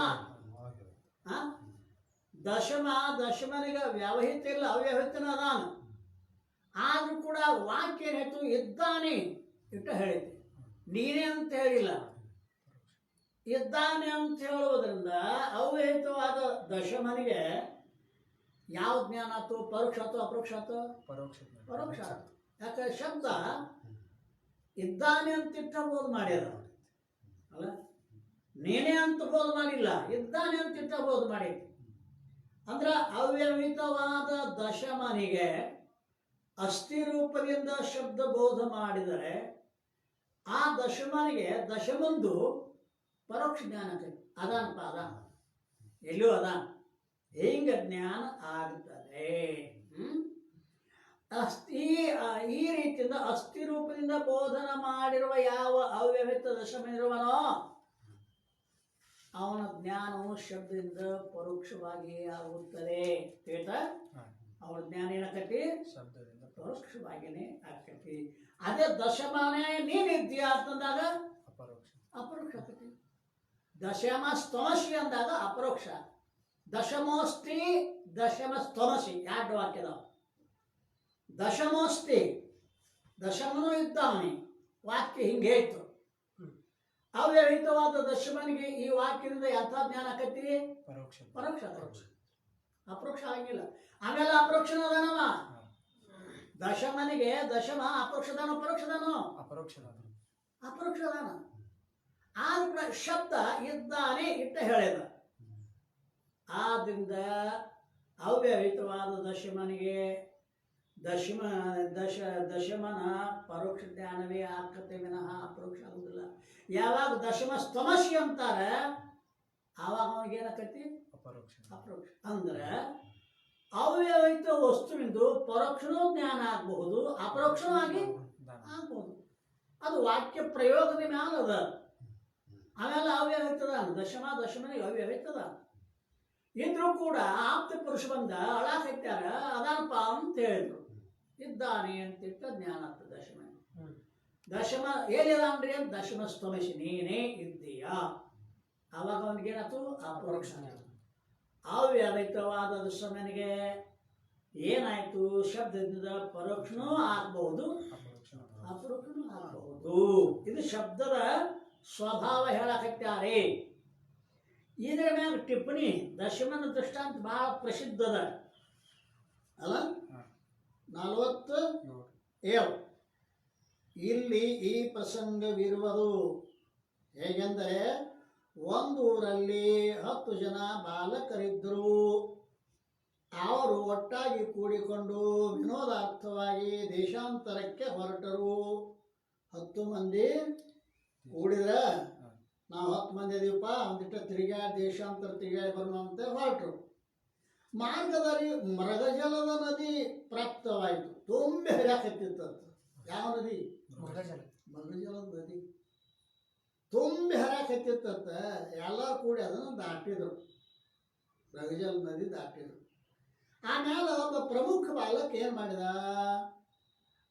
ದಶಮನಿಗೆ ವ್ಯವಹಿತ ಇಲ್ಲ, ಅವ್ಯವಹಿತನ ಅದಾನ. ಆದ್ರೂ ಕೂಡ ವಾಕ್ಯ ಏನಾಯ್ತು? ಇದ್ದಾನೆ ಇಟ್ಟ ಹೇಳಿದೆ, ನೀನೇ ಅಂತ ಹೇಳಿಲ್ಲ. ಇದ್ದಾನೆ ಅಂತ ಹೇಳುವುದರಿಂದ ಅವ್ಯವಹಿತವಾದ ದಶಮನಿಗೆ ಯಾವ ಜ್ಞಾನ ಆಯ್ತು? ಪರೋಕ್ಷ ಆಯ್ತು ಅಪರೋಕ್ಷ ಆಯ್ತು? ಪರೋಕ್ಷ ಆಯ್ತು. ಯಾಕಂದ್ರೆ ಶಬ್ದ ಇದ್ದಾನೆ ಅಂತ ಇಟ್ಟ ಬೋಧ ಮಾಡ್ಯಾರ ಅಲ್ಲ, ನೀನೇ ಅಂತ ಬೋಧ ಮಾಡಿಲ್ಲ, ಇದ್ದಾನೆ ಅಂತ ಇಟ್ಟ ಬೋಧ ಮಾಡೈತಿ. ಅಂದ್ರೆ ಅವ್ಯವಹಿತವಾದ ದಶಮನಿಗೆ ಅಸ್ಥಿ ರೂಪದಿಂದ ಶಬ್ದ ಬೋಧ ಮಾಡಿದರೆ ಆ ದಶಮನಿಗೆ ದಶಮಂದು ಪರೋಕ್ಷ ಜ್ಞಾನ ಆಗ್ತೈತಿ. ಅದಾನಪ್ಪ ಅದಾನ, ಎಲ್ಲೂ ಅದಾನ, ಹಿಂಗ ಜ್ಞಾನ ಆಗುತ್ತದೆ. ಈ ರೀತಿಯಿಂದ ಅಸ್ಥಿ ರೂಪದಿಂದ ಬೋಧನ ಮಾಡಿರುವ ಯಾವ ಅವ್ಯವಹಿತ ದಶಮ ಇರುವನೋ ಅವನ ಜ್ಞಾನವು ಶಬ್ದದಿಂದ ಪರೋಕ್ಷವಾಗಿ ಆಗುತ್ತದೆ. ತಿಳಿತಾ? ಅವನ ಜ್ಞಾನ ಏನಾಕತಿ? ಶಬ್ದದಿಂದ ಪರೋಕ್ಷವಾಗಿನೇ ಆಗ್ತೈತಿ. ಅದೇ ದಶಮಾನೇ ನೀನಿದ್ದೀಯ ಅಂತಂದಾಗ ಅಪರೋಕ್ಷ ಆಗ್ತೈತಿ. ದಶಮ ಸ್ತಮಸಿ ಅಂದಾಗ ಅಪರೋಕ್ಷ. ದಶಮೋಸ್ತಿ ದಶಮ ಸ್ತಮಸಿ ಎರಡು ವಾಕ್ಯದ. ದಶಮೋಸ್ತಿ ದಶಮನೂ ಇದ್ದಾನೆ, ವಾಕ್ಯ ಹಿಂಗೆ ಇತ್ತು. ಅವ್ಯವಹಿತವಾದ ದಶಮನಿಗೆ ಈ ವಾಕ್ಯದಿಂದ ಎಂಥ ಜ್ಞಾನ ಆಕತಿ? ಪರೋಕ್ಷ. ಅಪರೋಕ್ಷ ಆಗಿಲ್ಲ. ಆಮೇಲೆ ಅಪರೋಕ್ಷನ ಅದಾನವ. ದಶಮನಿಗೆ ದಶಮ ಅಪರೋಕ್ಷದಾನೋ ಪರೋಕ್ಷದಾನೋ? ಅಪರೋಕ್ಷದಾನ. ಆದ್ರೂ ಕೂಡ ಶಬ್ದ ಇದ್ದಾನೆ ಇಟ್ಟ ಹೇಳಿದ. ಆದ್ರಿಂದ ಅವ್ಯವಹಿತವಾದ ದಶಮನಿಗೆ ದಶಮನ ಪರೋಕ್ಷ ಜ್ಞಾನವೇ ಆಕತೆ ವಿನಃ ಅಪರೋಕ್ಷ ಆಗುದಿಲ್ಲ. ಯಾವಾಗ ದಶಮ ಸ್ತಮಸಿ ಅಂತಾರೆ ಆವಾಗ ಅವನಿಗೆ ಏನಾಕತಿ? ಅಪರೋಕ್ಷ. ಅಂದ್ರೆ ಅವ್ಯವಹಿತ ವಸ್ತುವಿಂದು ಪರೋಕ್ಷನೂ ಜ್ಞಾನ ಆಗಬಹುದು, ಅಪರೋಕ್ಷನೂ ಆಗಿ ಆಗ್ಬಹುದು. ಅದು ವಾಕ್ಯ ಪ್ರಯೋಗದ ಮ್ಯಾಲ ಅದ. ಆಮೇಲೆ ಅವ್ಯವಹಿತದ ದಶಮನಿಗೆ ಅವ್ಯವಹಿತದ ಇದ್ರೂ ಕೂಡ ಆಪ್ತ ಪುರುಷ ಬಂದ ಅಳಾಕತ್ಯಾರ ಅದಾನಪ್ಪ ಅಂತ ಹೇಳಿದ್ರು. ಇದ್ದಾನೆ ಅಂತಿಟ್ಟ ಜ್ಞಾನ ಆಗ್ತದೆ ದಶಮ. ದಶಮ ಏನಿದಾನ್ರಿ ಅಂತ ದಶಮ ಸ್ತಮಸಿ ನೀನೇ ಇದ್ದೀಯ. ಅವಾಗ ಅವನಿಗೇನಾಯ್ತು? ಅಪರೋಕ್ಷ. ಅವ್ಯವಹಿತವಾದ ದಶಮನಿಗೆ ಏನಾಯ್ತು? ಶಬ್ದದಿಂದ ಪರೋಕ್ಷನೂ ಆಗಬಹುದು, ಅಪರೋಕ್ಷನೂ ಆಗಬಹುದು. ಇದು ಶಬ್ದದ ಸ್ವಭಾವ ಹೇಳಕತ್ತಾರೆ. ಇದರ ಮ್ಯಾಗ ಟಿಪ್ಪಣಿ ದಶಮನ ದೃಷ್ಟಾಂತ ಬಹಳ ಪ್ರಸಿದ್ಧದ ಅಲ್ಲ. 47 ಇಲ್ಲಿ ಈ ಪ್ರಸಂಗವಿರುವುದು ಹೇಗೆಂದರೆ, ಒಂದು ಊರಲ್ಲಿ 10 ಜನ ಬಾಲಕರಿದ್ದರು. ಅವರು ಒಟ್ಟಾಗಿ ಕೂಡಿಕೊಂಡು ವಿನೋದಾರ್ಥವಾಗಿ ದೇಶಾಂತರಕ್ಕೆ ಹೊರಟರು. 10 ಮಂದಿ ಕೂಡಿದ್ರೆ ನಾವು 10 ಮಂದಿ ಇದೀವಪ್ಪ, ಒಂದಿಷ್ಟ ತಿರುಗಾಡಿ ದೇಶಾಂತರ ತಿರುಗಾಡಿ ಬರೋಣ ಅಂತ ಹೊರಟರು. ಮಾರ್ಗದಲ್ಲಿ ಮೃಗಜಲದ ನದಿ ಪ್ರಾಪ್ತವಾಯಿತು. ತುಂಬಿ ಹರಿಯಾಕತ್ತಿತ್ತಂತ. ಯಾವ ನದಿ? ಮೃಗಜಲದ ನದಿ ತುಂಬಿ ಹರಿಯಾಕತ್ತಿತ್ತಂತ. ಎಲ್ಲರೂ ಕೂಡಿ ಅದನ್ನು ದಾಟಿದ್ರು, ಮೃಗಜಲ ನದಿ ದಾಟಿದ್ರು. ಆಮೇಲೆ ಒಬ್ಬ ಪ್ರಮುಖ ಬಾಲಕ ಏನು ಮಾಡಿದ?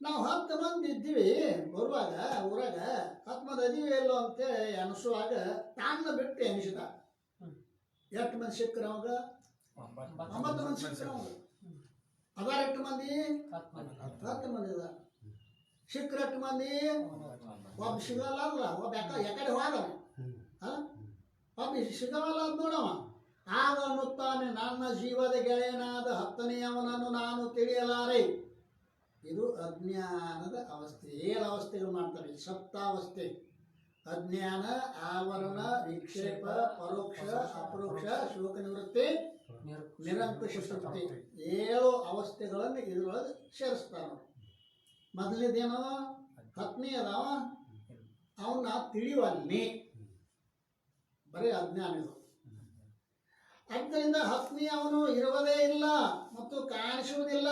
ನಾವು 10 ಮಂದಿ ಇದ್ದೀವಿ, ಬರುವಾಗ ಊರಾಗ 10 ಮಂದಿ ಅದೀವಿ ಎಲ್ಲೋ ಅಂತೇಳಿ ಅನಿಸುವಾಗ ತಾನ್ನ ಬಿಟ್ಟು ಎನಿಸಿದ. ಎಷ್ಟು ಮಂದಿ ಸಿಕ್ಕರು ಅವಾಗ? 9 ಮಂದಿ ಸಿಕ್ಕರು ಅವಾಗ. ಅದಾರ ಎಷ್ಟು ಮಂದಿ? 10 ಮಂದಿ ಅದ. ಸಿಕ್ಕರು ಎಷ್ಟು ಮಂದಿ? ಒಬ್ಬ ಸಿಗಲ್ಲ ಅಲ್ಲ, ಒಬ್ಬ ಯಾಕಡೆ ಹೋದ, ಒಬ್ಬ ಸಿಗವಲ್ಲ ಅಂತ ನೋಡವ. ಆಗ ಅನ್ನುತ್ತಾನೆ, ನನ್ನ ಜೀವದ ಗೆಳೆಯನಾದ 10ನೇಯವನನ್ನು ನಾನು ತಿಳಿಯಲಾರೆ. ಇದು ಅಜ್ಞಾನದ ಅವಸ್ಥೆ. ಏನು ಅವಸ್ಥೆಗಳು ಮಾಡ್ತಾರೆ? ಸಪ್ತಾವಸ್ಥೆ. ಅಜ್ಞಾನ, ಆವರಣ, ವಿಕ್ಷೇಪ, ಪರೋಕ್ಷ, ಅಪರೋಕ್ಷ, ಶೋಕ ನಿವೃತ್ತಿ, ನಿರಂಕುಶ ತೃಪ್ತಿ. 7 ಅವಸ್ಥೆಗಳನ್ನು ಇದರೊಳಗೆ ಸೇರಿಸ್ತಾರ. ಮೊದಲನೇದೇನೋ 10ನೇ ಅದಾವ, ಅವನ್ನ ತಿಳಿವಲ್ಲಿ ಬರೀ ಅಜ್ಞಾನ. ಇದು ಆದ್ದರಿಂದ 10ನೇ ಅವನು ಇರುವುದೇ ಇಲ್ಲ ಮತ್ತು ಕಾಣಿಸುವುದಿಲ್ಲ.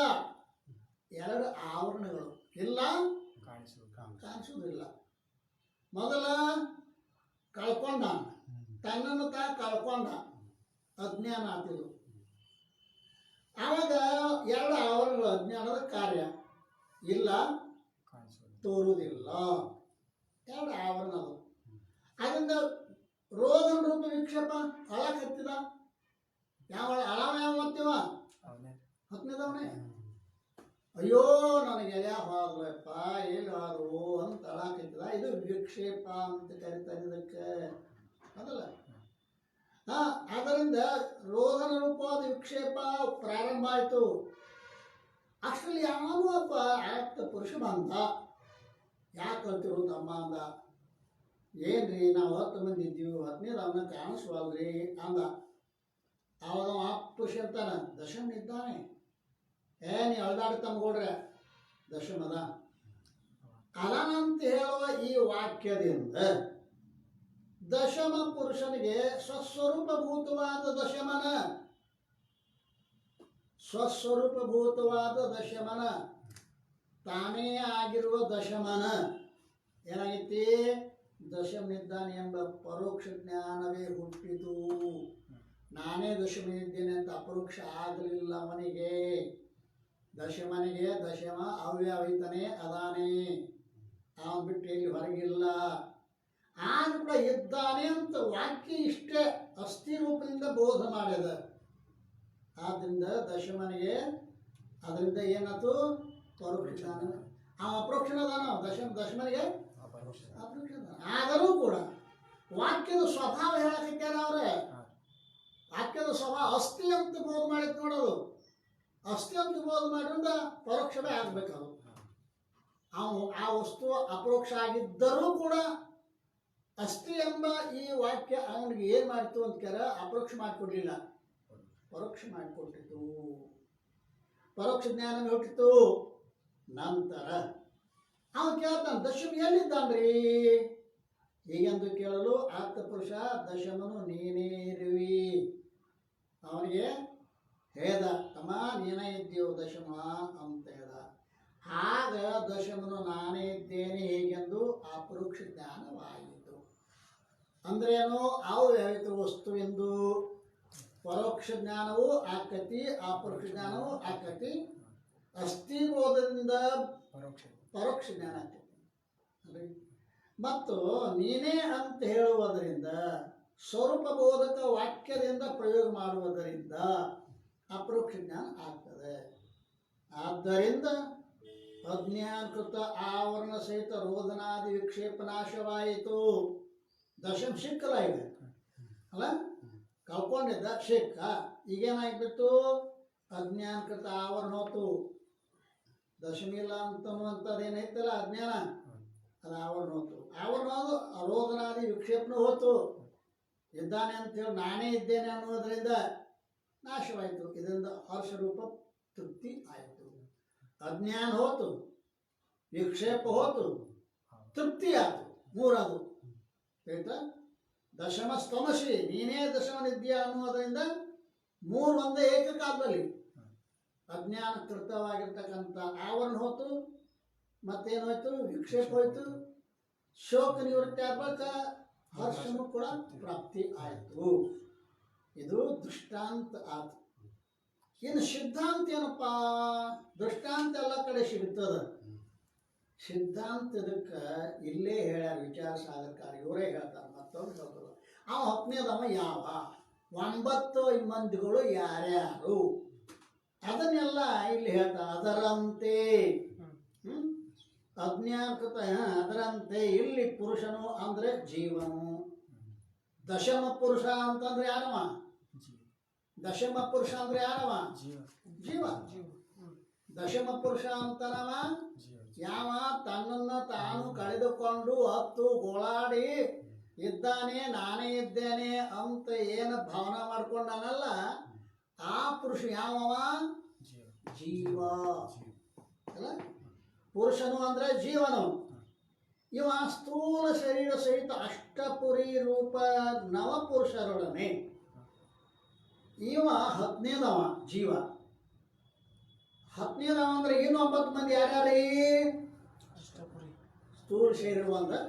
2 ಆವರಣಗಳು ಇಲ್ಲ, ಕಾಣಿಸುವುದಿಲ್ಲ. ಮೊದಲ ಕಳ್ಕೊಂಡ, ತನ್ನನ್ನು ಕಳ್ಕೊಂಡ, ಅಜ್ಞಾನ ಆತಿದು. ಆವಾಗ 2 ಆವರಣಗಳು ಅಜ್ಞಾನದ ಕಾರ್ಯ. ಇಲ್ಲ, ತೋರುವುದಿಲ್ಲ, 2 ಆವರಣಗಳು. ಅದರಿಂದ ರೋಗನ ರೂಪ ವಿಕ್ಷೇಪ ಅಳಕತ್ತಿದ. ಯಾವ ಅಳವ ಯಾವ ಮಾಡ್ತೀವ? 10ನೇದವನೇ. ಅಯ್ಯೋ ನನಗೆ ಎಲೆ ಹೋದ್ರಪ್ಪ, ಎಲ್ಲಿ ಹೋದ್ರು ಅಂತ ಅಳಾಕತ್ತಿದ. ಇದು ವಿಕ್ಷೇಪ ಅಂತ ಕರಿತಾರೆ ಇದಕ್ಕೆ, ಅದಲ್ಲ. ಅದರಿಂದ ರೋಗನ ರೂಪವಾದ ವಿಕ್ಷೇಪ ಪ್ರಾರಂಭ ಆಯಿತು. ಅಷ್ಟರಲ್ಲಿ ಯಾವನೂ ಒಬ್ಬ ಆಪ್ತ ಪುರುಷ ಬಂದ. ಯಾಕೆ ಕಲ್ತಿರು ತಮ್ಮ ಅಂದ. ಏನ್ರಿ ನಾವು 10 ಮಂದಿ ಇದ್ದೀವಿ, 10ನೇದು ಅವನ್ನ ಕಾಣಿಸ್ವಲ್ರಿ ಅಂದ. ಅವಾಗ ಆಪ್ತ ಪುರುಷ ಅಂತಾನ, ದಶಮ ಇದ್ದಾನೆ. ನೀ ಅಳ್ದಾಡಿ ತಮ್ಗೊಡ್ರೆ ದಶಮದ ಅಲನಂತ ಹೇಳುವ ಈ ವಾಕ್ಯದಿಂದ ದಶಮ ಪುರುಷನಿಗೆ ಸ್ವಸ್ವರೂಪಭೂತವಾದ ದಶಮನ ತಾನೇ ಆಗಿರುವ ದಶಮನ ಏನಾಗೈತಿ ದಶಮನಿದ್ದಾನೆ ಎಂಬ ಪರೋಕ್ಷ ಜ್ಞಾನವೇ ಹುಟ್ಟಿತು. ನಾನೇ ದಶಮನಿದ್ದೇನೆ ಅಂತ ಅಪರೋಕ್ಷ ಆಗಲಿಲ್ಲ ಅವನಿಗೆ. ದಶಮನಿಗೆ ದಶಮ ಅವ್ಯವಹಿತನೇ ಅದಾನೆ, ಅವನು ಬಿಟ್ಟು ಎಲ್ಲಿ ಹೊರಗಿಲ್ಲ. ಆಗ ಕೂಡ ಇದ್ದಾನೆ ಅಂತ ವಾಕ್ಯ ಇಷ್ಟೇ ಅಸ್ಥಿ ರೂಪದಿಂದ ಬೋಧ ಮಾಡ್ಯದ. ಆದ್ದರಿಂದ ದಶಮನಿಗೆ ಅದರಿಂದ ಏನಾಯ್ತು ಪರೋಕ್ಷ ಜ್ಞಾನ. ಅಪರೋಕ್ಷದಾನ ದಶಮನಿಗೆ ಅಪರೋಕ್ಷ. ಆದರೂ ಕೂಡ ವಾಕ್ಯದ ಸ್ವಭಾವ ಹೇಳಕ್ಕಾರ ಅವ್ರೆ. ವಾಕ್ಯದ ಸ್ವಭಾವ ಅಸ್ಥಿ ಅಂತ ಬೋಧ ಮಾಡಿದ್ ನೋಡೋದು. ಅಸ್ಥಿ ಅಂತ ಬೋಧ ಮಾಡಿದ್ರಿಂದ ಪರೋಕ್ಷವೇ ಆಗ್ಬೇಕದು. ಅವನು ಆ ವಸ್ತು ಅಪರೋಕ್ಷ ಆಗಿದ್ದರೂ ಕೂಡ ಅಸ್ಥಿ ಎಂಬ ಈ ವಾಕ್ಯ ಅವನಿಗೆ ಏನು ಮಾಡ್ತು ಅಂತ ಕೇಳ ಅಪರೋಕ್ಷ ಮಾಡಿಕೊಡ್ಲಿಲ್ಲ, ಪರೋಕ್ಷ ಮಾಡಿಕೊಟ್ಟಿತು. ಪರೋಕ್ಷ ಜ್ಞಾನ ಹುಟ್ಟಿತು. ನಂತರ ಅವನು ಕೇಳ್ತಾನೆ ದಶಮ ಎಲ್ಲಿದ್ದಾನ್ರಿ ಹೀಗೆಂದು ಕೇಳಲು ಆಪ್ತ ಪುರುಷ ದಶಮನು ನೀನೇ ಇರುವಿ. ಅವನಿಗೆ ಹೇಳ್ದ, ತಮ್ಮ ನೀನೇ ಇದ್ದೀವು ದಶಮ ಅಂತ ಹೇಳ್ದ. ಆಗ ದಶಮನು ನಾನೇ ಇದ್ದೇನೆ ಹೇಗೆಂದು ಅಪರೋಕ್ಷ ಜ್ಞಾನವಾಯಿತು. ಅಂದ್ರೇನು ಅವ್ಯವಹಿತ ವಸ್ತುವೆಂದು ಪರೋಕ್ಷ ಜ್ಞಾನವೂ ಆಕತಿ, ಅಪರೋಕ್ಷ ಜ್ಞಾನವೂ ಆಕತಿ. ಅಸ್ಥಿರೋಧದಿಂದ ಪರೋಕ್ಷ ಜ್ಞಾನ ಆಗ್ತದೆ. ಮತ್ತು ನೀನೇ ಅಂತ ಹೇಳುವುದರಿಂದ ಸ್ವರೂಪ ಬೋಧಕ ವಾಕ್ಯದಿಂದ ಪ್ರಯೋಗ ಮಾಡುವುದರಿಂದ ಅಪರೋಕ್ಷ ಜ್ಞಾನ ಆಗ್ತದೆ. ಆದ್ದರಿಂದ ಅಜ್ಞಾನಕೃತ ಆವರಣ ಸಹಿತ ರೋಧನಾದಿ ವಿಕ್ಷೇಪ ನಾಶವಾಯಿತು. ದಶಮ ಸಿಕ್ಕಲ್ಲ ಈಗ ಅಲ್ಲ, ಕಳ್ಕೊಂಡಿದ್ದ ಸಿಕ್ಕ. ಈಗೇನಾಗ್ಬಿಟ್ಟು ಅಜ್ಞಾನಕೃತ ಆವರಣ ಹೋತು. ದಶಮಿಲ್ಲ ಅಂತನ್ನುವಂಥದ್ದು ಏನೈತಲ್ಲ ಅಜ್ಞಾನ, ಅದು ಆವರಣ ಹೋತು. ಆವರಣ ರೋಧನಾದಿ ವಿಕ್ಷೇಪನೂ ಹೋತು. ಇದ್ದಾನೆ ಅಂತೇಳಿ ನಾನೇ ಇದ್ದೇನೆ ಅನ್ನೋದರಿಂದ ನಾಶವಾಯಿತು. ಇದರಿಂದ ಹರ್ಷರೂಪ ತೃಪ್ತಿ ಆಯಿತು. ಅಜ್ಞಾನ ಹೋತು, ವಿಕ್ಷೇಪ ಹೋತು, ತೃಪ್ತಿ ಆಯಿತು. ಮೂರದು ಆಯ್ತಾ. ದಶಮ ಸ್ತಮಸಿ ನೀನೇ ದಶಮನಿದ್ಯಾ ಅನ್ನೋದರಿಂದ ಮೂರು ಒಂದೇ ಏಕಕಾಲದಲ್ಲಿ ಅಜ್ಞಾನಕೃತವಾಗಿರ್ತಕ್ಕಂಥ ಆವರಣ ಹೋತು, ಮತ್ತೇನು ಹೋಯ್ತು ವಿಕ್ಷೇಪ ಹೋಯ್ತು, ಶೋಕ ನಿವೃತ್ತಿ ಆಗ್ಬೇಕ, ಹರ್ಷನು ಕೂಡ ಪ್ರಾಪ್ತಿ ಆಯಿತು. ಇದು ದೃಷ್ಟಾಂತ ಆಯ್ತು. ಇನ್ನು ಸಿದ್ಧಾಂತ ಏನಪ್ಪ? ದೃಷ್ಟಾಂತ ಎಲ್ಲ ಕಡೆ ಸಿಗ್ತದ. ಸಿದ್ಧಾಂತ ಇದಕ್ಕೆ ಇಲ್ಲೇ ಹೇಳ್ಯಾರ ವಿಚಾರ ಸಾಗರಕಾರ, ಇವರೇ ಹೇಳ್ತಾರೆ, ಮತ್ತವ್ರು ಹೇಳ್ತಾರೆ. ಅವ ಹತ್ತನೇದವ ಯಾವ 9 ಮಂದಿಗಳು ಯಾರ್ಯಾರು ಅದನ್ನೆಲ್ಲ ಇಲ್ಲಿ ಹೇಳ್ತಾರೆ. ಅದರಂತೆ ಅಜ್ಞಾನಕೃತ ಅದರಂತೆ ಇಲ್ಲಿ ಪುರುಷನು ಅಂದ್ರೆ ಜೀವನು. ದಶಮ ಪುರುಷ ಅಂತಂದ್ರೆ ಯಾರವ? ದಶಮ ಪುರುಷ ಅಂದ್ರೆ ಯಾರವ? ಜೀವ. ದಶಮ ಪುರುಷ ಅಂತನವ ಯಾವ ತನ್ನನ್ನು ತಾನು ಕಳೆದುಕೊಂಡು ಹತ್ತು ಗೋಳಾಡಿ ಇದ್ದಾನೆ, ನಾನೇ ಇದ್ದೇನೆ ಅಂತ ಏನು ಭಾವನಾ ಮಾಡ್ಕೊಂಡನಲ್ಲ, ಆ ಪುರುಷ ಯಾವವ? ಜೀವ ಅಲ್ಲ. ಪುರುಷನು ಅಂದ್ರೆ ಜೀವನು. ಇವ ಸ್ಥೂಲ ಶರೀರ ಸಹಿತ ಅಷ್ಟಪುರಿ ರೂಪ ನವಪುರುಷರೊಡನೆ ಇವ 10ನೇದವ ಜೀವ. 10ನೇದವ ಅಂದ್ರೆ ಇನ್ನು 9 ಮಂದಿ ಯಾರ್ಯಾರೀ? ಸ್ಥೂಲ ಶರೀರ ಅಂದ್ರೆ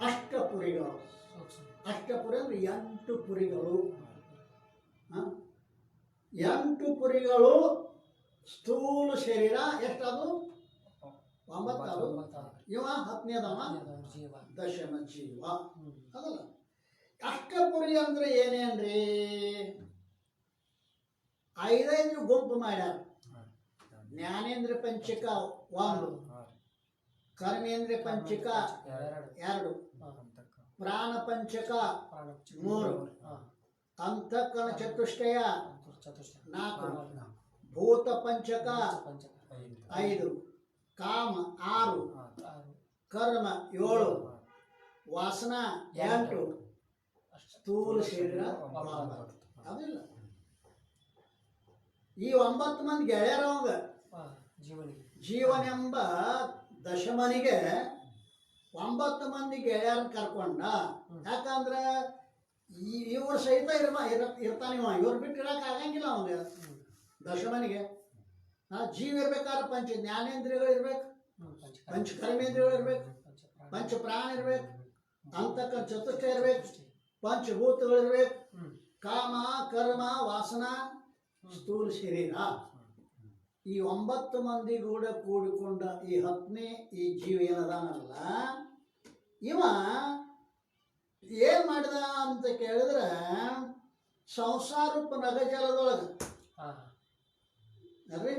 ಅಷ್ಟಪುರಿಗಳು. ಅಷ್ಟಪುರಿ ಅಂದ್ರೆ 8 ಪುರಿಗಳು. 8 ಪುರಿಗಳು ಸ್ಥೂಲ ಶರೀರ. ಎಷ್ಟದು? 9. ಇವ 10ನೇದವ ದಶಮ ಜೀವ ಅದಲ್ಲ. ಅಷ್ಟಪುರಿ ಅಂದ್ರೆ ಏನೇನ್ರಿ? 5 ಗುಂಪು ಮಾಡ್ಯಾರ. ಜ್ಞಾನೇಂದ್ರ ಪಂಚಕ 1, ಕರ್ಮೇಂದ್ರ ಪಂಚಕ 2, ಪ್ರಾಣ ಪಂಚಕ 3, ಅಂತಃಕರಣ ಚತುಷ್ಟಯ 4, ಭೂತ ಪಂಚಕ 5, ಕಾಮ 6, ಕರ್ಮ 7, ವಾಸನಾ 8, ಸ್ಥೂಲ ಶರೀರ 9. ಅದಿಲ್ಲ. ಈ 9 ಮಂದಿ ಗೆಳೆಯರ ಅವಂಗ ಜೀವನೆಂಬ ದಶಮನಿಗೆ 9 ಮಂದಿ ಗೆಳೆಯರನ್ನ ಕರ್ಕೊಂಡ. ಯಾಕಂದ್ರೆ ಇವ್ರ ಸಹಿತ ಇರ್ತಾನಿವ, ಇವ್ರು ಬಿಟ್ಟು ಇರಕ್ಕೆ ಆಗಂಗಿಲ್ಲ ಅವನಿಗೆ. ದಶಮನಿಗೆ ಜೀವ ಇರ್ಬೇಕಾದ್ರೆ ಪಂಚ ಜ್ಞಾನೇಂದ್ರಿಯಗಳು ಇರ್ಬೇಕು, ಪಂಚ ಕರ್ಮೇಂದ್ರಿಯಗಳು ಇರ್ಬೇಕು, ಪಂಚ ಪ್ರಾಣ ಇರ್ಬೇಕು, ಅಂತಕ ಚತುಷ್ಟ ಇರ್ಬೇಕು, ಪಂಚಭೂತಗಳು ಇರ್ಬೇಕು, ಕಾಮ ಕರ್ಮ ವಾಸನ ಸ್ಥೂಲ ಶರೀರ. ಈ 9 ಮಂದಿ ಕೂಡ ಕೂಡಿಕೊಂಡ ಈ 10ನೇ ಈ ಜೀವ ಏನದಾನಲ್ಲ, ಇವ ಏನ್ ಮಾಡಿದ ಅಂತ ಕೇಳಿದ್ರೆ ಸಂಸಾರೂಪ ನಗಜಲದೊಳಗೆ ಅಲ್ರಿ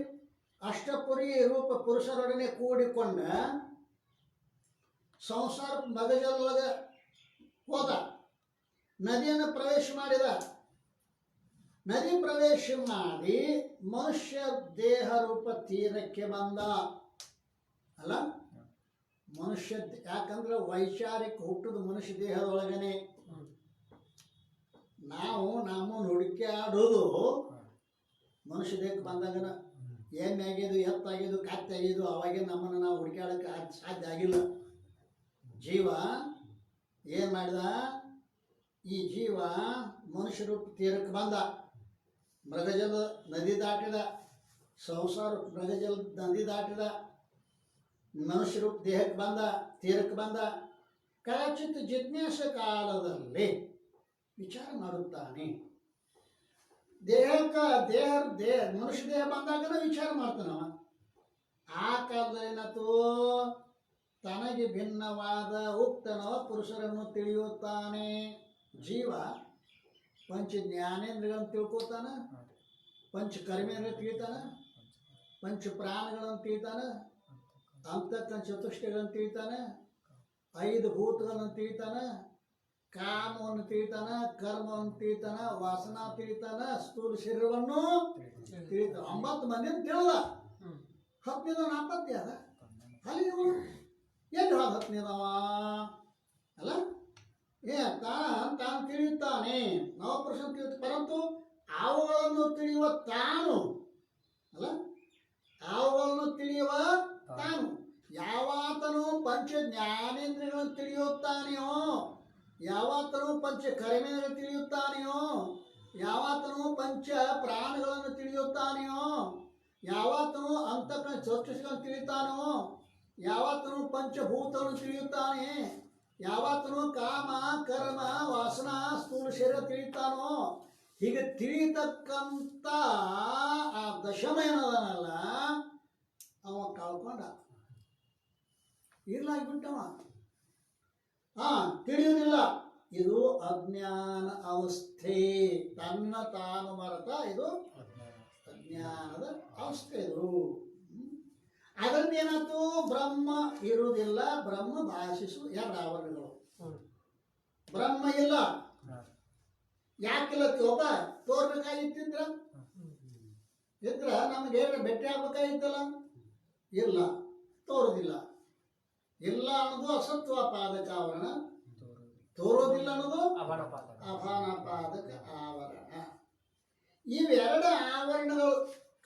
ಅಷ್ಟಪುರಿ ರೂಪ ಪುರುಷರೊಡನೆ ಕೂಡಿಕೊಂಡ ಸಂಸಾರ ನಗಜಲದೊಳಗೆ ಹೋದ. ನದಿಯನ್ನು ಪ್ರವೇಶ ಮಾಡಿದ. ನದಿ ಪ್ರವೇಶ ಮಾಡಿ ಮನುಷ್ಯ ದೇಹ ರೂಪ ತೀರಕ್ಕೆ ಬಂದ ಅಲ್ಲ. ಮನುಷ್ಯ ಯಾಕಂದ್ರೆ ವೈಚಾರಿಕ ಹುಟ್ಟುದು ಮನುಷ್ಯ ದೇಹದೊಳಗನೆ. ನಾವು ನಮ್ಮನ್ನು ಹುಡುಕಾಡೋದು ಮನುಷ್ಯ ದೇಹಕ್ಕೆ ಬಂದಾಗನ. ಎಮ್ಮೆ ಆಗ್ಯದು, ಎತ್ತಾಗ್ಯದು, ಕತ್ತೆ ಆಗ್ಯದು, ಅವಾಗೆ ನಮ್ಮನ್ನು ನಾವು ಹುಡುಕಾಡಕ್ಕೆ ಸಾಧ್ಯ ಆಗಿಲ್ಲ. ಜೀವ ಏನು ಮಾಡಿದ? ಈ ಜೀವ ಮನುಷ್ಯ ರೂಪ ತೀರಕ್ಕೆ ಬಂದ. ಮೃಗಜಲ ನದಿ ದಾಟಿದ, ಸಂಸಾರ ಮೃಗಜಲ ನದಿ ದಾಟಿದ, ಮನುಷ್ಯ ರೂಪ ದೇಹಕ್ಕೆ ಬಂದ, ತೀರಕ್ಕೆ ಬಂದ. ಕದಾಚಿತ್ ಜಿಜ್ಞಾಸ ಕಾಲದಲ್ಲಿ ವಿಚಾರ ಮಾಡುತ್ತಾನೆ. ಮನುಷ್ಯ ದೇಹ ಬಂದಾಗನ ವಿಚಾರ ಮಾಡ್ತಾನವ. ಆ ಕಾಲದಲ್ಲಿ ಏನಾಯ್ತು? ತನಗೆ ಭಿನ್ನವಾದ ಉಕ್ತನವ ಪುರುಷರನ್ನು ತಿಳಿಯುತ್ತಾನೆ. ಜೀವ ಪಂಚ ಜ್ಞಾನೇಂದ್ರಗಳನ್ನು ತಿಳ್ಕೊತಾನ, ಪಂಚ ಕರ್ಮೇಂದ್ರ ತಿಳಿತಾನ, ಪಂಚ ಪ್ರಾಣಗಳನ್ನು ತಿಳಿತಾನ, ಅಂತಕ್ಕ ಚತುಷ್ಟಗಳನ್ನು ತಿಳಿತಾನ, 5 ಭೂತಗಳನ್ನು ತಿಳಿತಾನ, ಕಾಮವನ್ನು ತಿಳಿತಾನ, ಕರ್ಮವನ್ನು ತಿಳಿತಾನ, ವಾಸನಾ ತಿಳಿತಾನ, ಸ್ಥೂಲ ಶರೀರವನ್ನು ತಿಳಿತಾನ. 9 ಮಂದಿನ ತಿಳಿದ. 10ನೇದವ ನಾಪತ್ತಿ ಅದ. ಅಲ್ಲಿ ಎಲ್ಲಿ ಹೋದ 10ನೇದವ ಅಲ್ಲ? ತಾನು ತಿಳಿಯುತ್ತಾನೆ. ನವಪುರುಷನ ತಿಳಿಯುತ್ತ, ಪರಂತು ಅವುಗಳನ್ನು ತಿಳಿಯುವ ತಾನು ಅಲ್ಲ, ಅವುಗಳನ್ನು ತಿಳಿಯುವ ತಾನು. ಯಾವಾತನು ಪಂಚ ಜ್ಞಾನೇಂದ್ರಿಯಗಳನ್ನು ತಿಳಿಯುತ್ತಾನೆಯೋ, ಯಾವಾತನು ಪಂಚ ಕರ್ಮೇಂದ್ರಿಯಗಳನ್ನು ತಿಳಿಯುತ್ತಾನೆಯೋ, ಯಾವಾತನು ಪಂಚ ಪ್ರಾಣಗಳನ್ನು ತಿಳಿಯುತ್ತಾನೆಯೋ, ಯಾವಾತನು ಅಂತಃಕರಣ ಚತುಷ್ಟಗಳನ್ನು ತಿಳಿಯುತ್ತಾನೋ, ಯಾವಾತನು ಪಂಚಭೂತಗಳನ್ನು ತಿಳಿಯುತ್ತಾನೆ, ಯಾವತ್ತೂ ಕಾಮ ಕರ್ಮ ವಾಸನಾ ಸ್ಥೂಲ ಶರೀರ ತಿಳಿತಾನೋ, ಹೀಗೆ ತಿಳಿತಕ್ಕಂಥ ಆ ದಶಮ ಏನದನಲ್ಲ ಅವ ಕಳ್ಕೊಂಡ, ಇರ್ಲಾಗ್ಬಿಟ್ಟವ. ತಿಳಿಯುವುದಿಲ್ಲ. ಇದು ಅಜ್ಞಾನ ಅವಸ್ಥೆ. ತನ್ನ ತಾನು ಮರೆತ ಇದು ಅಜ್ಞಾನದ ಅವಸ್ಥೆ. ಇದು ಅದನ್ನೇನಾಯ್ತು? ಬ್ರಹ್ಮ ಇರುವುದಿಲ್ಲ, ಬ್ರಹ್ಮ ಭಾಷಿಸುವ 2 ಆವರಣಗಳು. ಬ್ರಹ್ಮ ಇಲ್ಲ. ಯಾಕಿಲ್ಲತ್ತೀವಪ್ಪ? ತೋರ್ಬೇಕಾಗಿತ್ತಿದ್ರ ಇದ್ರ ನಮ್ಗೆ ಭೇಟಿ ಆಗ್ಬೇಕಾಗಿತ್ತಲ್ಲ. ಇಲ್ಲ, ತೋರುದಿಲ್ಲ. ಇಲ್ಲ ಅನ್ನೋದು ಅಸತ್ವ ಪಾದಕ ಆವರಣ, ತೋರೋದಿಲ್ಲ ಅನ್ನೋದು ಅಪಾನ ಪಾದಕ ಆವರಣ. ಇವೆರಡು ಆವರಣಗಳು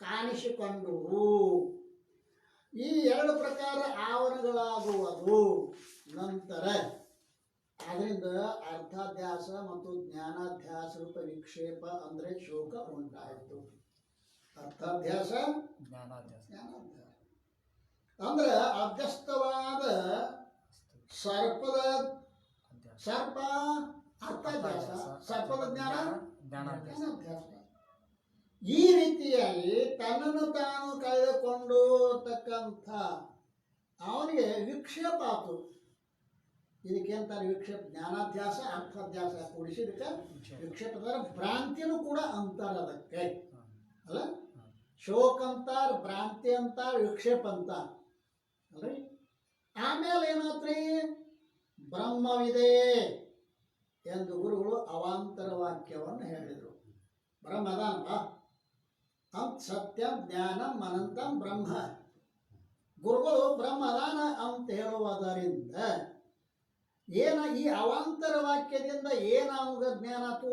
ಕಾಣಿಸಿಕೊಂಡವು. ಈ 2 ಪ್ರಕಾರ ಆವರಣಗಳಾಗುವುದು. ನಂತರ ಅದರಿಂದ ಅರ್ಥಾಧ್ಯಾಸ ಮತ್ತು ಜ್ಞಾನಾಧ್ಯಾಸ ರೂಪ ವಿಕ್ಷೇಪ ಅಂದರೆ ಶೋಕ ಉಂಟಾಯಿತು. ಅರ್ಥಾಧ್ಯಾಸ ಜ್ಞಾನಾಧ್ಯಾಸ ಅಂದ್ರೆ ಅಭ್ಯಸ್ತವಾದ ಸರ್ಪ ಅರ್ಥಾಧ್ಯಾಸ, ಸರ್ಪದ ಜ್ಞಾನಾಧ್ಯಾಸ. ಈ ರೀತಿಯಾಗಿ ತನ್ನನ್ನು ತಾನು ಕಳೆದುಕೊಂಡತಕ್ಕಂಥ ಅವನಿಗೆ ವಿಕ್ಷೇಪ ಆತು. ಇದಕ್ಕೇಂತಾರೆ ವಿಕ್ಷೇಪ? ಜ್ಞಾನಾಧ್ಯಾಸ ಅರ್ಥಾಧ್ಯಾಸ ಕೂಡಿಸಿದಕ್ಕೆ ವಿಕ್ಷೇಪದ ಭ್ರಾಂತಿನೂ ಕೂಡ ಅಂತಾರ ಅದಕ್ಕೆ ಅಲ್ಲ. ಶೋಕ ಅಂತಾರ, ಭ್ರಾಂತಿ ಅಂತಾರ, ವಿಕ್ಷೇಪ ಅಂತ ಅಲ್ರಿ. ಆಮೇಲೆ ಏನಾತ್ರಿ? ಬ್ರಹ್ಮವಿದೆ ಎಂದು ಗುರುಗಳು ಅವಾಂತರ ವಾಕ್ಯವನ್ನು ಹೇಳಿದರು. ಬ್ರಹ್ಮ ಅದಾನಪ್ಪ ಅಂತ ಸತ್ಯಂ ಜ್ಞಾನಂ ಅನಂತಂ ಬ್ರಹ್ಮ. ಗುರುಗಳು ಬ್ರಹ್ಮ ಅದಾನ ಅಂತ ಹೇಳುವುದರಿಂದ ಈ ಅವಾಂತರ ವಾಕ್ಯದಿಂದ ಏನಾಗ ಜ್ಞಾನ ಆತು?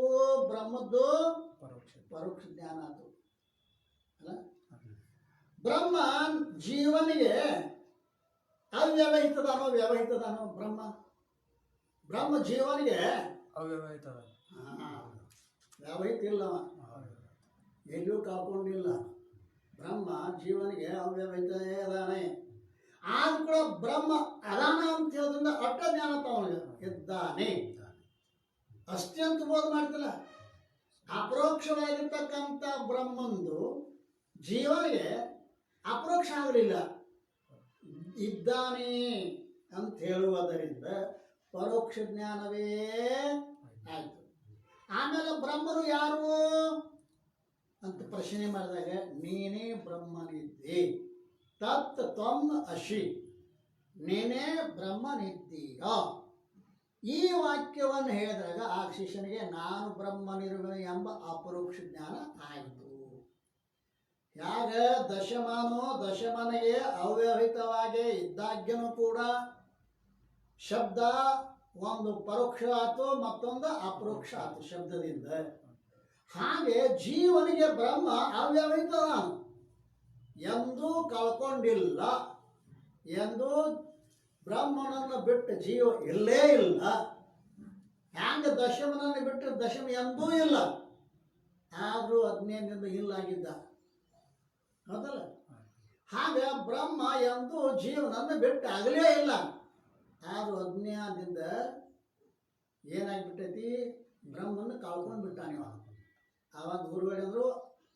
ಬ್ರಹ್ಮದ್ದು ಪರೋಕ್ಷ ಜ್ಞಾನ ಆತು ಅಲ್ಲ. ಬ್ರಹ್ಮ ಜೀವನಿಗೆ ಅವ್ಯವಹಿತದಾನೋ ವ್ಯವಹಿತದಾನೋ? ಬ್ರಹ್ಮ ಜೀವನಿಗೆ ಅವ್ಯವಹಿತ ವ್ಯವಹಿತ ಇಲ್ಲವ, ಎಲ್ಲಿಯೂ ಕಳ್ಕೊಂಡಿಲ್ಲ. ಬ್ರಹ್ಮ ಜೀವನಿಗೆ ಅವ್ಯವಹಿತನೇ ಅದಾನೆ. ಆಗ ಕೂಡ ಬ್ರಹ್ಮ ಅದಾನ ಅಂತ ಹೇಳೋದ್ರಿಂದ ಅಡ್ಡ ಜ್ಞಾನ ತವನಿಗೆ ಇದ್ದಾನೆ ಅಷ್ಟೇ ಅಂತ ಬೋಧ ಮಾಡ್ತಿಲ್ಲ. ಅಪರೋಕ್ಷವಾಗಿರ್ತಕ್ಕಂಥ ಬ್ರಹ್ಮಂದು ಜೀವನಿಗೆ ಅಪರೋಕ್ಷ ಆಗಲಿಲ್ಲ, ಇದ್ದಾನೆ ಅಂತ ಹೇಳುವುದರಿಂದ ಪರೋಕ್ಷ ಜ್ಞಾನವೇ ಆಯಿತು. ಆಮೇಲೆ ಬ್ರಹ್ಮರು ಯಾರು ಅಂತ ಪ್ರಶ್ನೆ ಮಾಡಿದಾಗ ನೀನೇ ಬ್ರಹ್ಮನಿದ್ದಿ, ತತ್ ತ್ವಂ ಅಸಿ, ನೀನೇ ಬ್ರಹ್ಮನಿದ್ದೀಯ. ಈ ವಾಕ್ಯವನ್ನು ಹೇಳಿದಾಗ ಆ ಶಿಷ್ಯನಿಗೆ ನಾನು ಬ್ರಹ್ಮನಿರುವೆ ಎಂಬ ಅಪರೋಕ್ಷ ಜ್ಞಾನ ಆಯಿತು. ಯಾಗ ದಶಮನಿಗೆ ಅವ್ಯವಹಿತವಾಗಿ ಇದ್ದಾಗ್ಯೂ ಕೂಡ ಶಬ್ದ ಒಂದು ಪರೋಕ್ಷ ಆಯ್ತು, ಮತ್ತೊಂದು ಅಪರೋಕ್ಷ ಆಯ್ತು ಶಬ್ದದಿಂದ. ಹಾಗೆ ಜೀವನಿಗೆ ಬ್ರಹ್ಮ ಅವ್ಯವಹಿತ ಎಂದೂ ಕಳ್ಕೊಂಡಿಲ್ಲ, ಎಂದೂ ಬ್ರಹ್ಮನನ್ನು ಬಿಟ್ಟು ಜೀವ ಇಲ್ಲೇ ಇಲ್ಲ. ಹ್ಯಾಂಗ ದಶಮನನ್ನು ಬಿಟ್ಟು ದಶಮ ಎಂದೂ ಇಲ್ಲ, ಆದರೂ ಅಜ್ಞಾನದಿಂದ ಇಲ್ಲಾಗಿದ್ದ, ಹೌದಲ್ಲ? ಹಾಗೆ ಬ್ರಹ್ಮ ಎಂದೂ ಜೀವನನ್ನು ಬಿಟ್ಟು ಆಗಲೇ ಇಲ್ಲ, ಆದರೂ ಅಜ್ಞಾನದಿಂದ ಏನಾಗಿಬಿಟ್ಟೈತಿ, ಬ್ರಹ್ಮನ್ನು ಕಳ್ಕೊಂಡು ಬಿಟ್ಟಾನೆ. ಆವಾಗ ಗುರುಗಳಿದ್ರು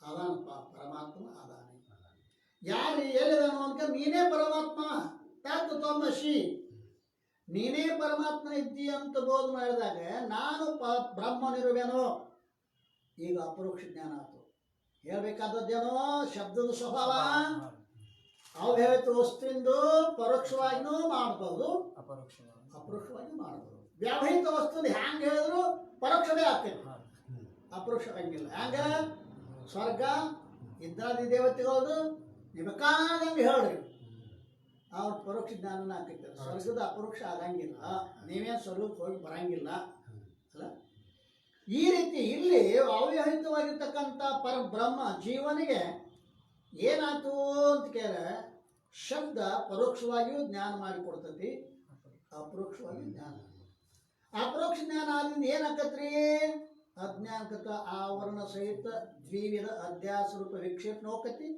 ಅದಾನಪ್ಪ ಪರಮಾತ್ಮ ಅದಾನೆ. ಯಾರು ಹೇಳಿದಾನು ಅಂತ ನೀನೇ ಪರಮಾತ್ಮ ತತ್ ತ್ವಮಸಿ, ನೀನೇ ಪರಮಾತ್ಮ ಇದ್ದಿ ಅಂತ ಬೋಧ ಮಾಡಿದಾಗ ನಾನು ಬ್ರಹ್ಮನಿರುವೆನೋ. ಈಗ ಅಪರೋಕ್ಷ ಜ್ಞಾನ ಆಯ್ತು. ಹೇಳ್ಬೇಕಾದದ್ದೇನೋ ಶಬ್ದದ ಸ್ವಭಾವ ಅವ್ಯವಹಿತ ವಸ್ತುವಿಂದು ಪರೋಕ್ಷವಾಗಿಯೂ ಮಾಡ್ಬೋದು, ಅಪರೋಕ್ಷವಾಗಿ ಮಾಡ್ಬೋದು. ವ್ಯವಹಿತ ವಸ್ತುವಿಂದ ಹ್ಯಾಂಗೆ ಹೇಳಿದ್ರು ಪರೋಕ್ಷವೇ ಆಗ್ತೈತಿ, ಅಪರೋಕ್ಷ ಹಂಗಿಲ್ಲ. ಹ್ಯಾಂಗ ಸ್ವರ್ಗ ಇಂದ್ರಾದಿ ದೇವತೆಗಳದು ನಿಮಕಾದಂಗೆ ಹೇಳ್ರಿ, ಅವ್ರ ಪರೋಕ್ಷ ಜ್ಞಾನನ ಆಗ್ತೈತೆ. ಸ್ವರ್ಗದ ಅಪರೋಕ್ಷ ಆಗಂಗಿಲ್ಲ, ನೀವೇನು ಸ್ವರ್ಗಕ್ಕೆ ಹೋಗಿ ಬರಂಗಿಲ್ಲ ಅಲ್ಲ. ಈ ರೀತಿ ಇಲ್ಲಿ ಅವ್ಯವಹಿತವಾಗಿರ್ತಕ್ಕಂಥ ಪರಬ್ರಹ್ಮ ಜೀವನಿಗೆ ಏನಾಯ್ತು ಅಂತ ಕೇಳ, ಶಬ್ದ ಪರೋಕ್ಷವಾಗಿಯೂ ಜ್ಞಾನ ಮಾಡಿಕೊಡ್ತೈತಿ, ಅಪರೋಕ್ಷವಾಗಿಯೂ ಜ್ಞಾನ. ಅಪರೋಕ್ಷ ಜ್ಞಾನ ಆದ್ರಿಂದ ಏನಾಕತ್ರಿ, ಅಜ್ಞಾನಕತ ಆವರಣ ಸಹಿತ ದ್ವಿವಿಧ ಅಧ್ಯಾಸ ರೂಪ ವಿಕ್ಷೇಪನ ಹೋಗತಿ,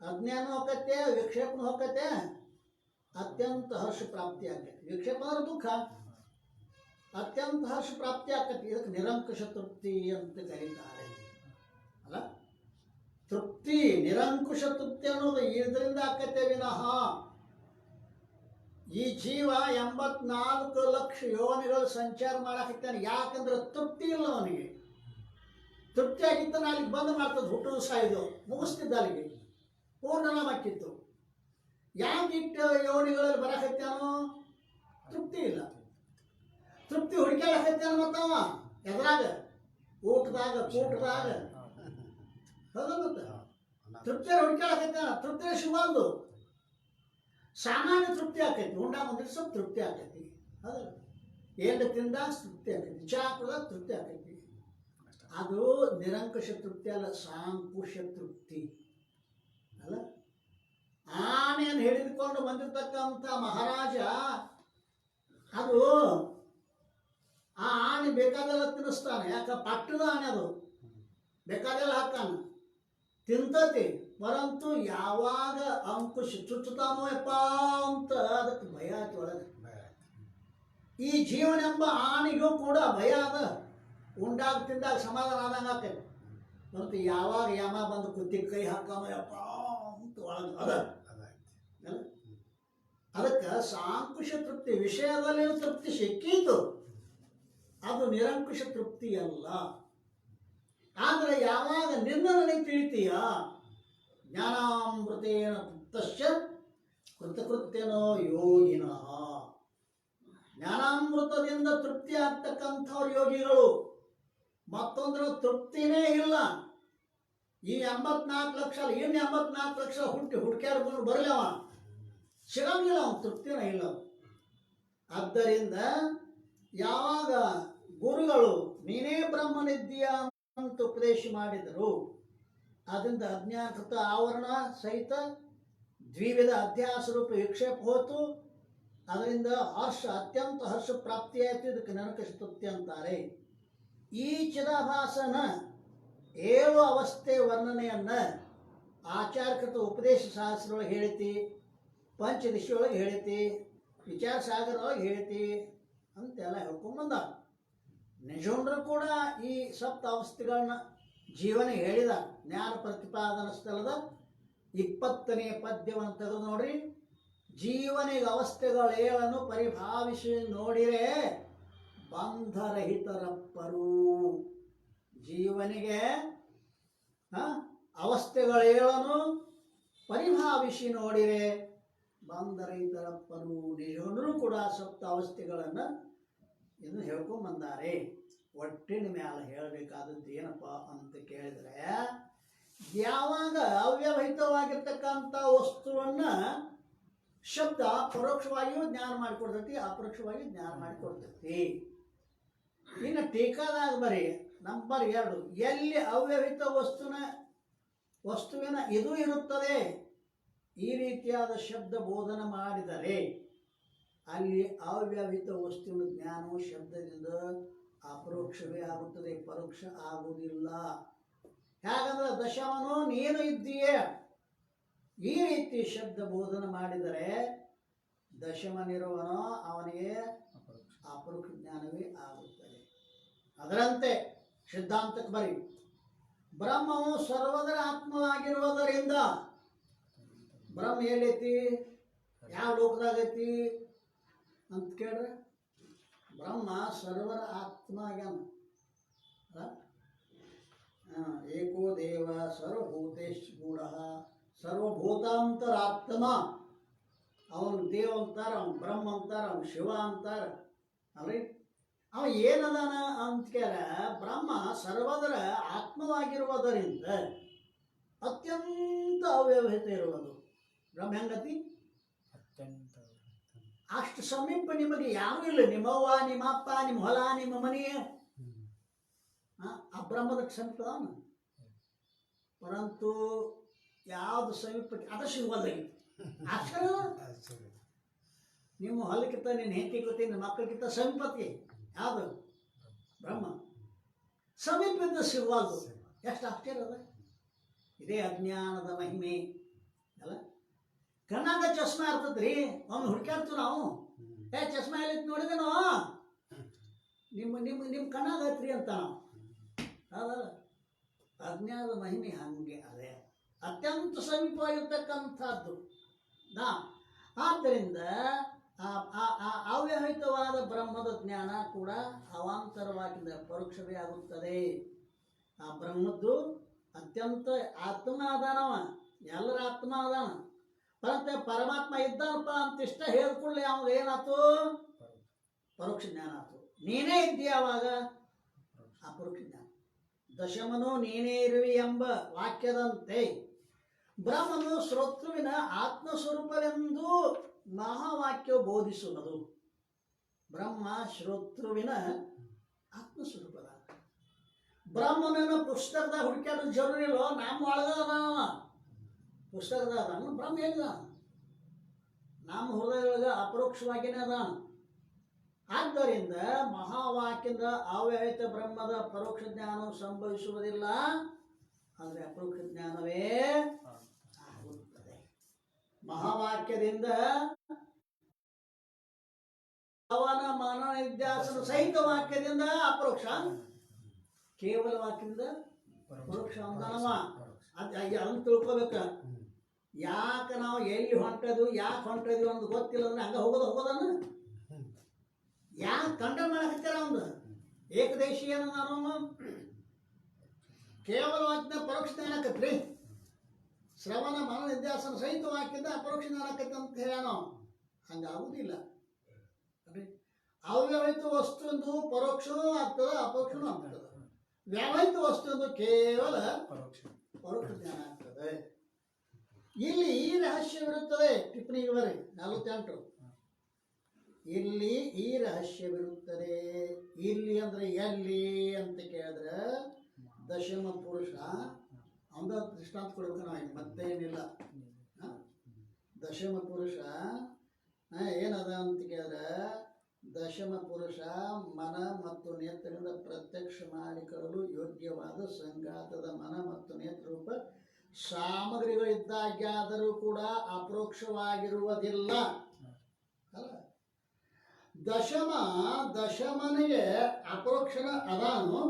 ಅಜ್ಞಾನ ಹೋಗತ್ತೆ, ವಿಕ್ಷೇಪನ ಹೋಗತ್ತೆ, ಅತ್ಯಂತ ಹರ್ಷ ಪ್ರಾಪ್ತಿ ಆಗತ್ತೆ. ವಿಕ್ಷೇಪ ಅಂದ್ರೆ ದುಃಖ, ಅತ್ಯಂತ ಹರ್ಷ ಪ್ರಾಪ್ತಿ ಆಕತಿ. ಇದಕ್ಕೆ ನಿರಂಕುಶ ತೃಪ್ತಿ ಅಂತ ಕರೀತಾರೆ ಅಲ್ಲ. ತೃಪ್ತಿ, ನಿರಂಕುಶ ತೃಪ್ತಿ ಅನ್ನೋದು ಇದರಿಂದ ಆಕತ್ತೆ ವಿನಃ ಈ ಜೀವ 84 ಲಕ್ಷ ಯೋನಿಗಳು ಸಂಚಾರ ಮಾಡಾಕತ್ತಾನೆ. ಯಾಕಂದ್ರೆ ತೃಪ್ತಿ ಇಲ್ಲ ಅವನಿಗೆ. ತೃಪ್ತಿ ಆಗಿದ್ದಾನೆ ಅಲ್ಲಿಗೆ ಬಂದು ಮಾಡ್ತದೆ, ಹುಟ್ಟುದು ಸಾಯ್ದು ಮುಗಿಸ್ತಿದ್ದ, ಅಲ್ಲಿಗೆ ಪೂರ್ಣನಾಮಕ್ಕಿತ್ತು. ಯಾಕೆ ಇಟ್ಟು ಯೋನಿಗಳಲ್ಲಿ ಬರಾಕತ್ತಾನೋ, ತೃಪ್ತಿ ಇಲ್ಲ. ತೃಪ್ತಿ ಹುಡುಕ್ಯಾಡಕತ್ತಾನ ಮತ್ತವ ಎದ್ರಾಗ, ಊಟದಾಗ ಕೂಟದಾಗ, ಹೌದ? ಮತ್ತೆ ತೃಪ್ತಿಯ ಹುಡುಕ್ಯಾಡಕತ್ತಾನ, ತೃಪ್ತಿಯ ಶಿವಂದು ಸಾಮಾನ್ಯ ತೃಪ್ತಿ ಆಕೈತಿ. ಉಂಡಾಗ ಒಂದಿಟ್ಟು ಸ್ವಲ್ಪ ತೃಪ್ತಿ ಆಕೈತಿ, ಹೌದಲ್ಲ? ಏನು ತಿಂದಾಗ ತೃಪ್ತಿ ಆಕೈತಿ, ಚಾ ಕುಡಿದಾಗ ತೃಪ್ತಿ ಆಕೈತಿ. ಅದು ನಿರಂಕುಶ ತೃಪ್ತಿ ಅಲ್ಲ, ಸಾಂಕುಶ ತೃಪ್ತಿ ಅಲ್ಲ. ಆನೆಯನ್ನು ಹಿಡಿದುಕೊಂಡು ಬಂದಿರತಕ್ಕಂಥ ಮಹಾರಾಜ, ಅದು ಆ ಆನೆ ಬೇಕಾದೆಲ್ಲ ತಿನ್ನಿಸ್ತಾನೆ. ಯಾಕ ಪಟ್ಟದ ಆನೆ ಅದು, ಬೇಕಾದೆಲ್ಲ ಹಾಕಾನ, ತಿಂತತಿ. ಪರಂತು ಯಾವಾಗ ಅಂಕುಶ ಚುಚ್ಚುತ್ತಾನೋ ಯಪ್ಪ ಅಂತ ಅದಕ್ಕೆ ಭಯ ಆಯ್ತು ಒಳಗೆ. ಈ ಜೀವನೆಂಬ ಆನೆಗೂ ಕೂಡ ಭಯ ಅದ. ಉಂಡಾಗ ತಿಂದಾಗ ಸಮಾಧಾನ ಆದಂಗೆ ಆಕೈತಿ. ಮತ್ತು ಯಾವಾಗ ಯಮ ಬಂದು ಕುತ್ತಿಗೆ ಕೈ ಹಾಕಾನೋ ಯಪ್ಪ ಅಂತ ಒಳಗೆ ಅದ. ಅದಕ್ಕೆ ಸಾಂಕುಶ ತೃಪ್ತಿ, ವಿಷಯದಲ್ಲಿ ತೃಪ್ತಿ ಸಿಕ್ಕೀತು, ಅದು ನಿರಂಕುಶ ತೃಪ್ತಿ ಅಲ್ಲ. ಆದರೆ ಯಾವಾಗ ನಿನ್ನ ನನಗೆ ತಿಳಿತೀಯ, ಜ್ಞಾನಾಮೃತೇನ ತೃಪ್ತಶ್ಚ ಕೃತಕೃತ್ಯನೋ ಯೋಗಿನಃ. ಜ್ಞಾನಾಮೃತದಿಂದ ತೃಪ್ತಿ ಆಗ್ತಕ್ಕಂಥವ್ರು ಯೋಗಿಗಳು. ಮತ್ತೊಂದರ ತೃಪ್ತಿನೇ ಇಲ್ಲ. ಈ 84 ಲಕ್ಷ ಅಲ್ಲ, ಇನ್ನು 84 ಲಕ್ಷ ಹುಡುಕ್ಯಾಡ್ಕೊಂಡು ಬರಲವ, ಸಿಗಂಗಿಲ್ಲ, ಅವನು ತೃಪ್ತಿನೇ ಇಲ್ಲ. ಆದ್ದರಿಂದ ಯಾವಾಗ ಗುರುಗಳು ನೀನೇ ಬ್ರಹ್ಮನಿದ್ದೀಯ ಅಂತ ಉಪದೇಶ ಮಾಡಿದರು, ಅದರಿಂದ ಅಜ್ಞಾನಕೃತ ಆವರಣ ಸಹಿತ ದ್ವಿವಿಧ ಅಧ್ಯಾಸ ರೂಪ ವಿಕ್ಷೇಪ ಹೋತು. ಅದರಿಂದ ಅತ್ಯಂತ ಹರ್ಷ ಪ್ರಾಪ್ತಿಯಾಯಿತು. ಇದಕ್ಕೆ ನರಕಸ್ತುತಿ ಅಂತಾರೆ. ಈ ಚಿದಾಭಾಸನ 7 ಅವಸ್ಥೆ ವರ್ಣನೆಯನ್ನು ಆಚಾರ್ಯಕೃತ ಉಪದೇಶ ಶಾಸ್ತ್ರದೊಳಗೆ ಹೇಳ್ತಿ, ಪಂಚದಶಿಯೊಳಗೆ ಹೇಳ್ತಿ, ವಿಚಾರ ಸಾಗರೊಳಗೆ ಹೇಳ್ತಿ ಅಂತೆಲ್ಲ ಹೇಳ್ಕೊಂಬಂದ. ನಿಜೋಂಡ್ರು ಕೂಡ ಈ ಸಪ್ತ ಅವಸ್ಥೆಗಳನ್ನ ಜೀವನ ಹೇಳಿದ. ಜ್ಞಾನ ಪ್ರತಿಪಾದನ ಸ್ಥಳದ 20ನೇ ಪದ್ಯವನ್ನು ತೆಗೆದು ನೋಡ್ರಿ. ಜೀವನಿಗೆ ಅವಸ್ಥೆಗಳೇಳನ್ನು ಪರಿಭಾವಿಸಿ ನೋಡಿರೆ ಬಂಧರಹಿತರಪ್ಪರು. ಜೀವನಿಗೆ ಅವಸ್ಥೆಗಳೇಳನ್ನು ಪರಿಭಾವಿಸಿ ನೋಡಿರೆ ಬಂಧರಹಿತರಪ್ಪರು. ನಿಜವನ್ನೂ ಕೂಡ ಸಪ್ತ ಅವಸ್ಥೆಗಳನ್ನು ಇನ್ನು ಹೇಳ್ಕೊಂಬಂದಾರೆ. ಒಟ್ಟಿನ ಮ್ಯಾಲ ಹೇಳಬೇಕಾದದ್ದು ಏನಪ್ಪ ಅಂತ ಕೇಳಿದರೆ, ಯಾವಾಗ ಅವ್ಯವಹಿತವಾಗಿರ್ತಕ್ಕಂಥ ವಸ್ತುವನ್ನು ಶಬ್ದ ಪರೋಕ್ಷವಾಗಿಯೂ ಜ್ಞಾನ ಮಾಡಿಕೊಡ್ತೈತಿ, ಅಪರೋಕ್ಷವಾಗಿಯೂ ಜ್ಞಾನ ಮಾಡಿಕೊಡ್ತೈತಿ. ಇನ್ನು ಟೀಕಾದಾಗ ಬರೀ ನಂಬರ್ 2, ಎಲ್ಲಿ ಅವ್ಯವಹಿತ ವಸ್ತುವಿನ ಇದು ಇರುತ್ತದೆ ಈ ರೀತಿಯಾದ ಶಬ್ದ ಬೋಧನೆ ಮಾಡಿದರೆ ಅಲ್ಲಿ ಅವ್ಯವಹಿತ ವಸ್ತುವಿನ ಜ್ಞಾನವು ಶಬ್ದದಿಂದ ಅಪರೋಕ್ಷವೇ ಆಗುತ್ತದೆ, ಪರೋಕ್ಷ ಆಗುವುದಿಲ್ಲ. ಹೇಗಂದ್ರೆ ದಶಮನು ನೀನು ಇದ್ದೀಯೇ ಈ ರೀತಿ ಶಬ್ದ ಬೋಧನೆ ಮಾಡಿದರೆ ದಶಮನಿರುವನೋ ಅವನಿಗೆ ಅಪರೋಕ್ಷ ಜ್ಞಾನವೇ ಆಗುತ್ತದೆ. ಅದರಂತೆ ಸಿದ್ಧಾಂತಕ್ಕೆ ಬರಿ, ಬ್ರಹ್ಮವು ಸರ್ವದರ ಆತ್ಮವಾಗಿರುವುದರಿಂದ ಬ್ರಹ್ಮ ಎಲ್ಲೈತಿ, ಯಾವ ಲೋಕದಾಗೈತಿ ಅಂತ ಕೇಳ್ರೆ ಬ್ರಹ್ಮ ಸರ್ವರ ಆತ್ಮ ಆಗ್ಯಾನ. ಏಕೋ ದೇವ ಸರ್ವಭೂತೇಶ್ ಗೂಢ ಸರ್ವಭೂತಾಂತರಾತ್ಮ. ಅವನು ದೇವ ಅಂತಾರ, ಅವನು ಬ್ರಹ್ಮ ಅಂತಾರ, ಅವನು ಶಿವ ಅಂತಾರ ಅಲ್ರಿ. ಅವ ಏನದಾನ ಅಂತ ಕೇಳ, ಬ್ರಹ್ಮ ಸರ್ವದರ ಆತ್ಮವಾಗಿರುವುದರಿಂದ ಅತ್ಯಂತ ಅವ್ಯವಹಿತ ಇರುವುದು. ಬ್ರಹ್ಮ ಹೆಂಗತಿ ಅತ್ಯಂತ ಅಷ್ಟು ಸಮೀಪ ನಿಮಗೆ ಯಾರೂ ಇಲ್ಲ. ನಿಮ್ಮವ್ವ, ನಿಮ್ಮಪ್ಪ, ನಿಮ್ಮ ಹೊಲ, ನಿಮ್ಮ ಮನೆ ಆ ಬ್ರಹ್ಮದ ಸಮೀಪ ಪರಂತು ಯಾವುದು ಸಮೀಪ ಅದ ಸಿಗುವಲ್ಲಾಗಿ ಅಕ್ಷರ. ನಿಮ್ಮ ಹೊಲಕ್ಕಿಂತ ನಿನ್ನ ಹೆಂಡತಿಗಿಂತ ನಿನ್ನ ಮಕ್ಕಳಿಗಿಂತ ಸಮೀಪಕ್ಕೆ ಯಾವುದು ಬ್ರಹ್ಮ ಸಮೀಪದಿಂದ ಸಿಗುವಲ್ದು. ಎಷ್ಟು ಆಶ್ಚರ್ಯ ಅದ. ಇದೇ ಅಜ್ಞಾನದ ಮಹಿಮೆ ಅಲ್ಲ. ಕಣ್ಣಾಗ ಚಸ್ಮಾ ಇರ್ತದ್ರಿ, ಅವನು ಹುಡುಕ್ಯಾಡ್ತು ನಾವು. ಚಸ್ಮಾ ಎಲ್ಲಿತ್ತು ನೋಡಿದೇನೋ, ನಿಮ್ಮ ನಿಮ್ಮ ನಿಮ್ಮ ಕಣ್ಣಾಗ ಐತ್ರಿ ಅಂತ ನಾವು. ಹೌದಲ್ಲ, ಅಜ್ಞಾನದ ಮಹಿಮೆ ಹಂಗೆ ಅದೇ ಅತ್ಯಂತ ಸಮೀಪವಾಗಿರ್ತಕ್ಕಂಥದ್ದು. ಆದ್ದರಿಂದ ಅವ್ಯವಹಿತವಾದ ಬ್ರಹ್ಮದ ಜ್ಞಾನ ಕೂಡ ಅವಾಂತರವಾಗಿಂದ ಪರೋಕ್ಷವೇ ಆಗುತ್ತದೆ. ಆ ಬ್ರಹ್ಮದ್ದು ಅತ್ಯಂತ ಆತ್ಮ ಅದಾನವ, ಎಲ್ಲರ ಆತ್ಮ ಅದಾನ. ಪರಂತೆ ಪರಮಾತ್ಮ ಇದ್ದಾನಪ್ಪ ಅಂತ ಇಷ್ಟ ಹೇಳ್ಕೊಳ್ಳಿ, ಅವಾಗ ಏನಾಯ್ತು? ಪರೋಕ್ಷ ಜ್ಞಾನ ಆಯ್ತು. ನೀನೇ ಇದ್ದೀಯ ಅವಾಗ ಅಪರೋಕ್ಷ ಜ್ಞಾನ. ದಶಮನು ನೀನೇ ಇರುವಿ ಎಂಬ ವಾಕ್ಯದಂತೆ ಬ್ರಹ್ಮನು ಶ್ರೋತೃವಿನ ಆತ್ಮಸ್ವರೂಪವೆಂದು ಮಹಾವಾಕ್ಯವು ಬೋಧಿಸುವುದು. ಬ್ರಹ್ಮ ಶ್ರೋತೃವಿನ ಆತ್ಮಸ್ವರೂಪದ. ಬ್ರಹ್ಮನನ್ನು ಪುಸ್ತಕದಾಗ ಹುಡುಕ್ಯಾಡ ಜರೂರಿ ಇಲ್ಲೋ, ನಮ್ಮ ಒಳಗದ ಪುಸ್ತಕದಾಗ ಬ್ರಹ್ಮ ಏನಿದ ನಮ್ಮ ಹೃದಯದೊಳಗೆ ಅಪರೋಕ್ಷವಾಗಿನೇ ಅದಾನ. ಆದ್ದರಿಂದ ಮಹಾವಾಕ್ಯದ ಅವ್ಯವಹಿತ ಬ್ರಹ್ಮದ ಪರೋಕ್ಷ ಜ್ಞಾನವು ಸಂಭವಿಸುವುದಿಲ್ಲ, ಆದರೆ ಅಪರೋಕ್ಷ ಜ್ಞಾನವೇ ಆಗುತ್ತದೆ. ಮಹಾವಾಕ್ಯದಿಂದ ಅವನ ಮನ ನಿಧ್ಯಾಸನ ಸಹಿತ ವಾಕ್ಯದಿಂದ ಅಪರೋಕ್ಷ, ಕೇವಲ ವಾಕ್ಯದಿಂದ ಪರೋಕ್ಷ ಅಂದನವ. ಅದನ್ನು ತಿಳ್ಕೊಬೇಕ. ಯಾಕೆ ನಾವು ಎಲ್ಲಿ ಹೊಂಟದು, ಯಾಕೆ ಹೊಂಟದ್ವಿ ಅಂತ ಗೊತ್ತಿಲ್ಲ ಅಂದ್ರೆ ಹಂಗ ಹೋಗೋದನ್ನ ಯಾಕೆ ಕಂಟ್ರೋಲ್ ಮಾಡಕತ್ತಾರ? ಒಂದು ಏಕದೇಶೀಯನ ನಾನು ಕೇವಲ ವಾಕ್ಯದ ಪರೋಕ್ಷ ಜ್ಞಾನ ಆಕತ್ರಿ. ಶ್ರವಣ ಮನ ನಿಧ್ಯಾಸನ ಸಹಿತ ವಾಕ್ಯದ ಅಪರೋಕ್ಷ ಜ್ಞಾನ ಆಕತ್ತೆ ಅಂತ ಹೇಳ. ಹಂಗಾಗುವುದಿಲ್ಲ. ಅವ್ಯವಹಿತ ವಸ್ತುವಿಂದು ಪರೋಕ್ಷನೂ ಆಗ್ತದೆ, ಅಪರೋಕ್ಷನೂ ಆಗ್ತದೆ. ವ್ಯವಹಿತ ವಸ್ತುವಿಂದು ಕೇವಲ ಪರೋಕ್ಷ ಜ್ಞಾನ ಆಗ್ತದೆ. ಇಲ್ಲಿ ಈ ರಹಸ್ಯವಿರುತ್ತದೆ. ಟಿಪ್ಪಣಿಗೆ ಬರ್ರಿ 48. ಇಲ್ಲಿ ಈ ರಹಸ್ಯವಿರುತ್ತದೆ. ಇಲ್ಲಿ ಅಂದ್ರೆ ಎಲ್ಲಿ ಅಂತ ಕೇಳಿದ್ರೆ ದಶಮ ಪುರುಷ ಅವನ ದೃಷ್ಟಾಂತ ಕೊಡ್ಬೇಕು ನಾವು ಮತ್ತೆ ಏನಿಲ್ಲ. ದಶಮ ಪುರುಷ ಏನದ ಅಂತ ಕೇಳಿದ್ರೆ, ದಶಮ ಪುರುಷ ಮನ ಮತ್ತು ನೇತ್ರದಿಂದ ಪ್ರತ್ಯಕ್ಷ ಮಾಡಿಕೊಳ್ಳಲು ಯೋಗ್ಯವಾದ ಸಂಘಾತದ ಮನ ಮತ್ತು ನೇತ್ರರೂಪ ಸಾಮಗ್ರಿಗಳಿದ್ದಾಗ್ಯಾದರೂ ಕೂಡ ಅಪರೋಕ್ಷವಾಗಿರುವುದಿಲ್ಲ ಅಲ್ಲ. ದಶಮನಿಗೆ ಅಪರೋಕ್ಷನ ಅದಾನು,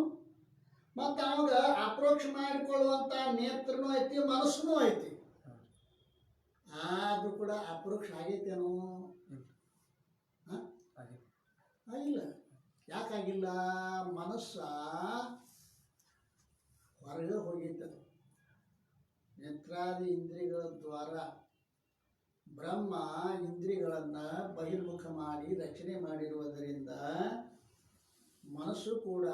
ಮತ್ತು ಅವಾಗ ಅಪರೋಕ್ಷ ಮಾಡಿಕೊಳ್ಳುವಂಥ ನೇತ್ರನೂ ಐತಿ, ಮನಸ್ಸೂ ಐತಿ. ಆದ್ರೂ ಕೂಡ ಅಪರೋಕ್ಷ ಆಗೈತೇನೋ? ಇಲ್ಲ. ಯಾಕಾಗಿಲ್ಲ? ಮನಸ್ಸ ಹೊರಗೆ ಹೋಗಿತ್ತದು. ನೇತ್ರಾದಿ ಇಂದ್ರಿಯಗಳ ದ್ವಾರ ಬ್ರಹ್ಮ ಇಂದ್ರಿಯಗಳನ್ನು ಬಹಿರ್ಮುಖ ಮಾಡಿ ರಚನೆ ಮಾಡಿರುವುದರಿಂದ ಮನಸ್ಸು ಕೂಡ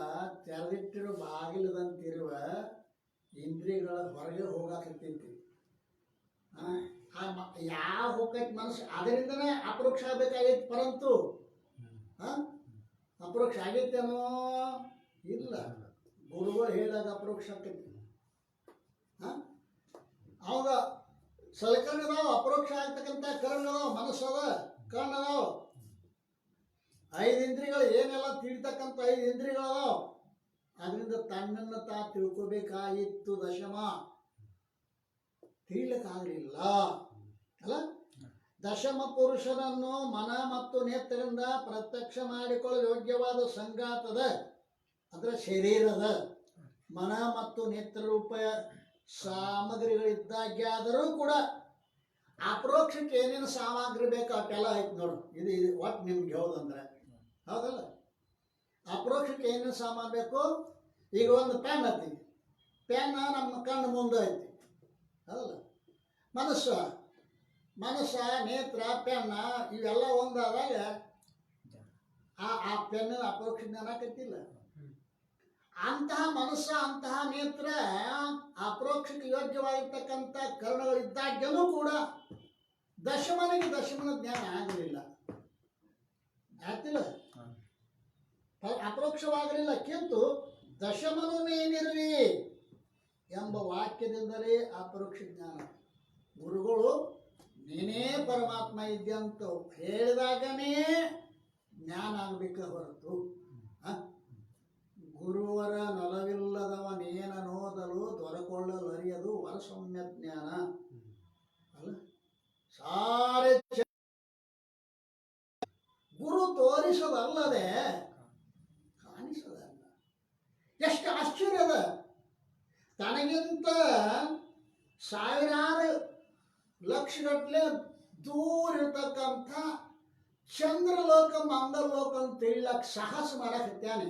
ತೆರೆದಿಟ್ಟಿರೋ ಬಾಗಿಲದಂತಿರುವ ಇಂದ್ರಿಯಗಳ ಹೊರಗೆ ಹೋಗಾಕತ್ತೈತಿ. ಯಾವ ಹೋಗೈತಿ ಮನಸ್ಸು, ಅದರಿಂದನೇ ಅಪರೋಕ್ಷ ಆಗಬೇಕಾಗೈತಿ. ಪರಂತು ಅಪರೋಕ್ಷ ಆಗೈತೇನೋ? ಇಲ್ಲ. ಗುರುಗಳು ಹೇಳಿದಾಗ ಅಪರೋಕ್ಷ ಆಕೈತಿ. ಅವಾಗ ಸಲಕರಣೆದಾವ ಅಪರೋಕ್ಷ ಆಗ್ತಕ್ಕಂಥ ಕರಣದಾವ, ಮನಸ್ಸದ ಕಣ್ಣದಾವ, 5 ಇಂದ್ರಿಯಗಳು ಏನೆಲ್ಲ ತಿಳಿತಕ್ಕಂಥ 5 ಇಂದ್ರಿಯಗಳದಾವ. ಅದರಿಂದ ತನ್ನನ್ನು ತಾ ತಿಳ್ಕೋಬೇಕಾಗಿತ್ತು ದಶಮ, ತಿಳಿಯಕ್ಕಾಗಲಿಲ್ಲ ಅಲ್ಲ. ದಶಮ ಪುರುಷನನ್ನು ಮನ ಮತ್ತು ನೇತ್ರದಿಂದ ಪ್ರತ್ಯಕ್ಷ ಮಾಡಿಕೊಳ್ಳಲು ಯೋಗ್ಯವಾದ ಸಂಘಾತದ ಅಂದರೆ ಶರೀರದ ಮನ ಮತ್ತು ನೇತ್ರರೂಪ ಸಾಮಗ್ರಿಗಳಿದ್ದಾಗ್ಯಾದರೂ ಕೂಡ ಅಪರೋಕ್ಷಕ್ಕೆ ಏನೇನು ಸಾಮಗ್ರಿ ಬೇಕು ಅಷ್ಟೆಲ್ಲ ಆಯ್ತು ನೋಡು. ಇದು ಒಟ್ಟು ನಿಮ್ಗೆ ಹೇಳೋದಂದ್ರೆ ಹೌದಲ್ಲ. ಅಪರೋಕ್ಷಕ್ಕೆ ಏನೇನು ಸಾಮಾನು ಬೇಕು? ಈಗ ಒಂದು ಪೆನ್ ಐತಿ, ಪೆನ್ ನಮ್ಮ ಕಣ್ಣು ಮುಂದೆ ಐತಿ ಹೌದಲ್ಲ. ಮನಸ್ಸ ನೇತ್ರ ಪೆನ್ನ ಇವೆಲ್ಲ ಒಂದಾದಾಗ ಆ ಪೆನ್ನಿನ ಅಪರೋಕ್ಷ ಜ್ಞಾನ ಆಕೈತಿಲ್ಲ. ಅಂತಹ ಮನಸ್ಸ ಅಂತಹ ನೇತ್ರ ಅಪರೋಕ್ಷಕ್ಕೆ ಯೋಗ್ಯವಾಗಿರ್ತಕ್ಕಂಥ ಕರ್ಣಗಳಿದ್ದಾಗ್ಯೂ ಕೂಡ ದಶಮನ ಜ್ಞಾನ ಆಗಲಿಲ್ಲ. ಆಯ್ತಿಲ್ಲ, ಅಪರೋಕ್ಷವಾಗಲಿಲ್ಲ. ಕಿಂತು ದಶಮನು ನೀನಿರುವಿ ಎಂಬ ವಾಕ್ಯದಿಂದಲೇ ಅಪರೋಕ್ಷ ಜ್ಞಾನ. ಗುರುಗಳು ನೀನೇ ಪರಮಾತ್ಮ ಇದ್ದಂತ ಹೇಳಿದಾಗನೇ ಜ್ಞಾನ ಆಗಬೇಕ ಹೊರತು ಗುರುವರ ನಲವಿಲ್ಲದವನೇನ ನೋದಲು ದೊರಕೊಳ್ಳಲು ಅರಿಯದು ವರಸೌಮ್ಯ ಜ್ಞಾನ ಅಲ್ಲ. ಸಾರೆ ಗುರು ತೋರಿಸೋದಲ್ಲದೆ ಕಾಣಿಸೋದಲ್ಲ. ಎಷ್ಟು ಆಶ್ಚರ್ಯದ! ತನಗಿಂತ ಸಾವಿರಾರು ಲಕ್ಷಗಟ್ಟಲೆ ದೂರ ಇರ್ತಕ್ಕಂಥ ಚಂದ್ರಲೋಕ ಮಂಗಲೋಕ ಅಂತ ತಿಳಿಲಕ್ಕೆ ಸಾಹಸ ಮಾಡಕತ್ತಾನೆ.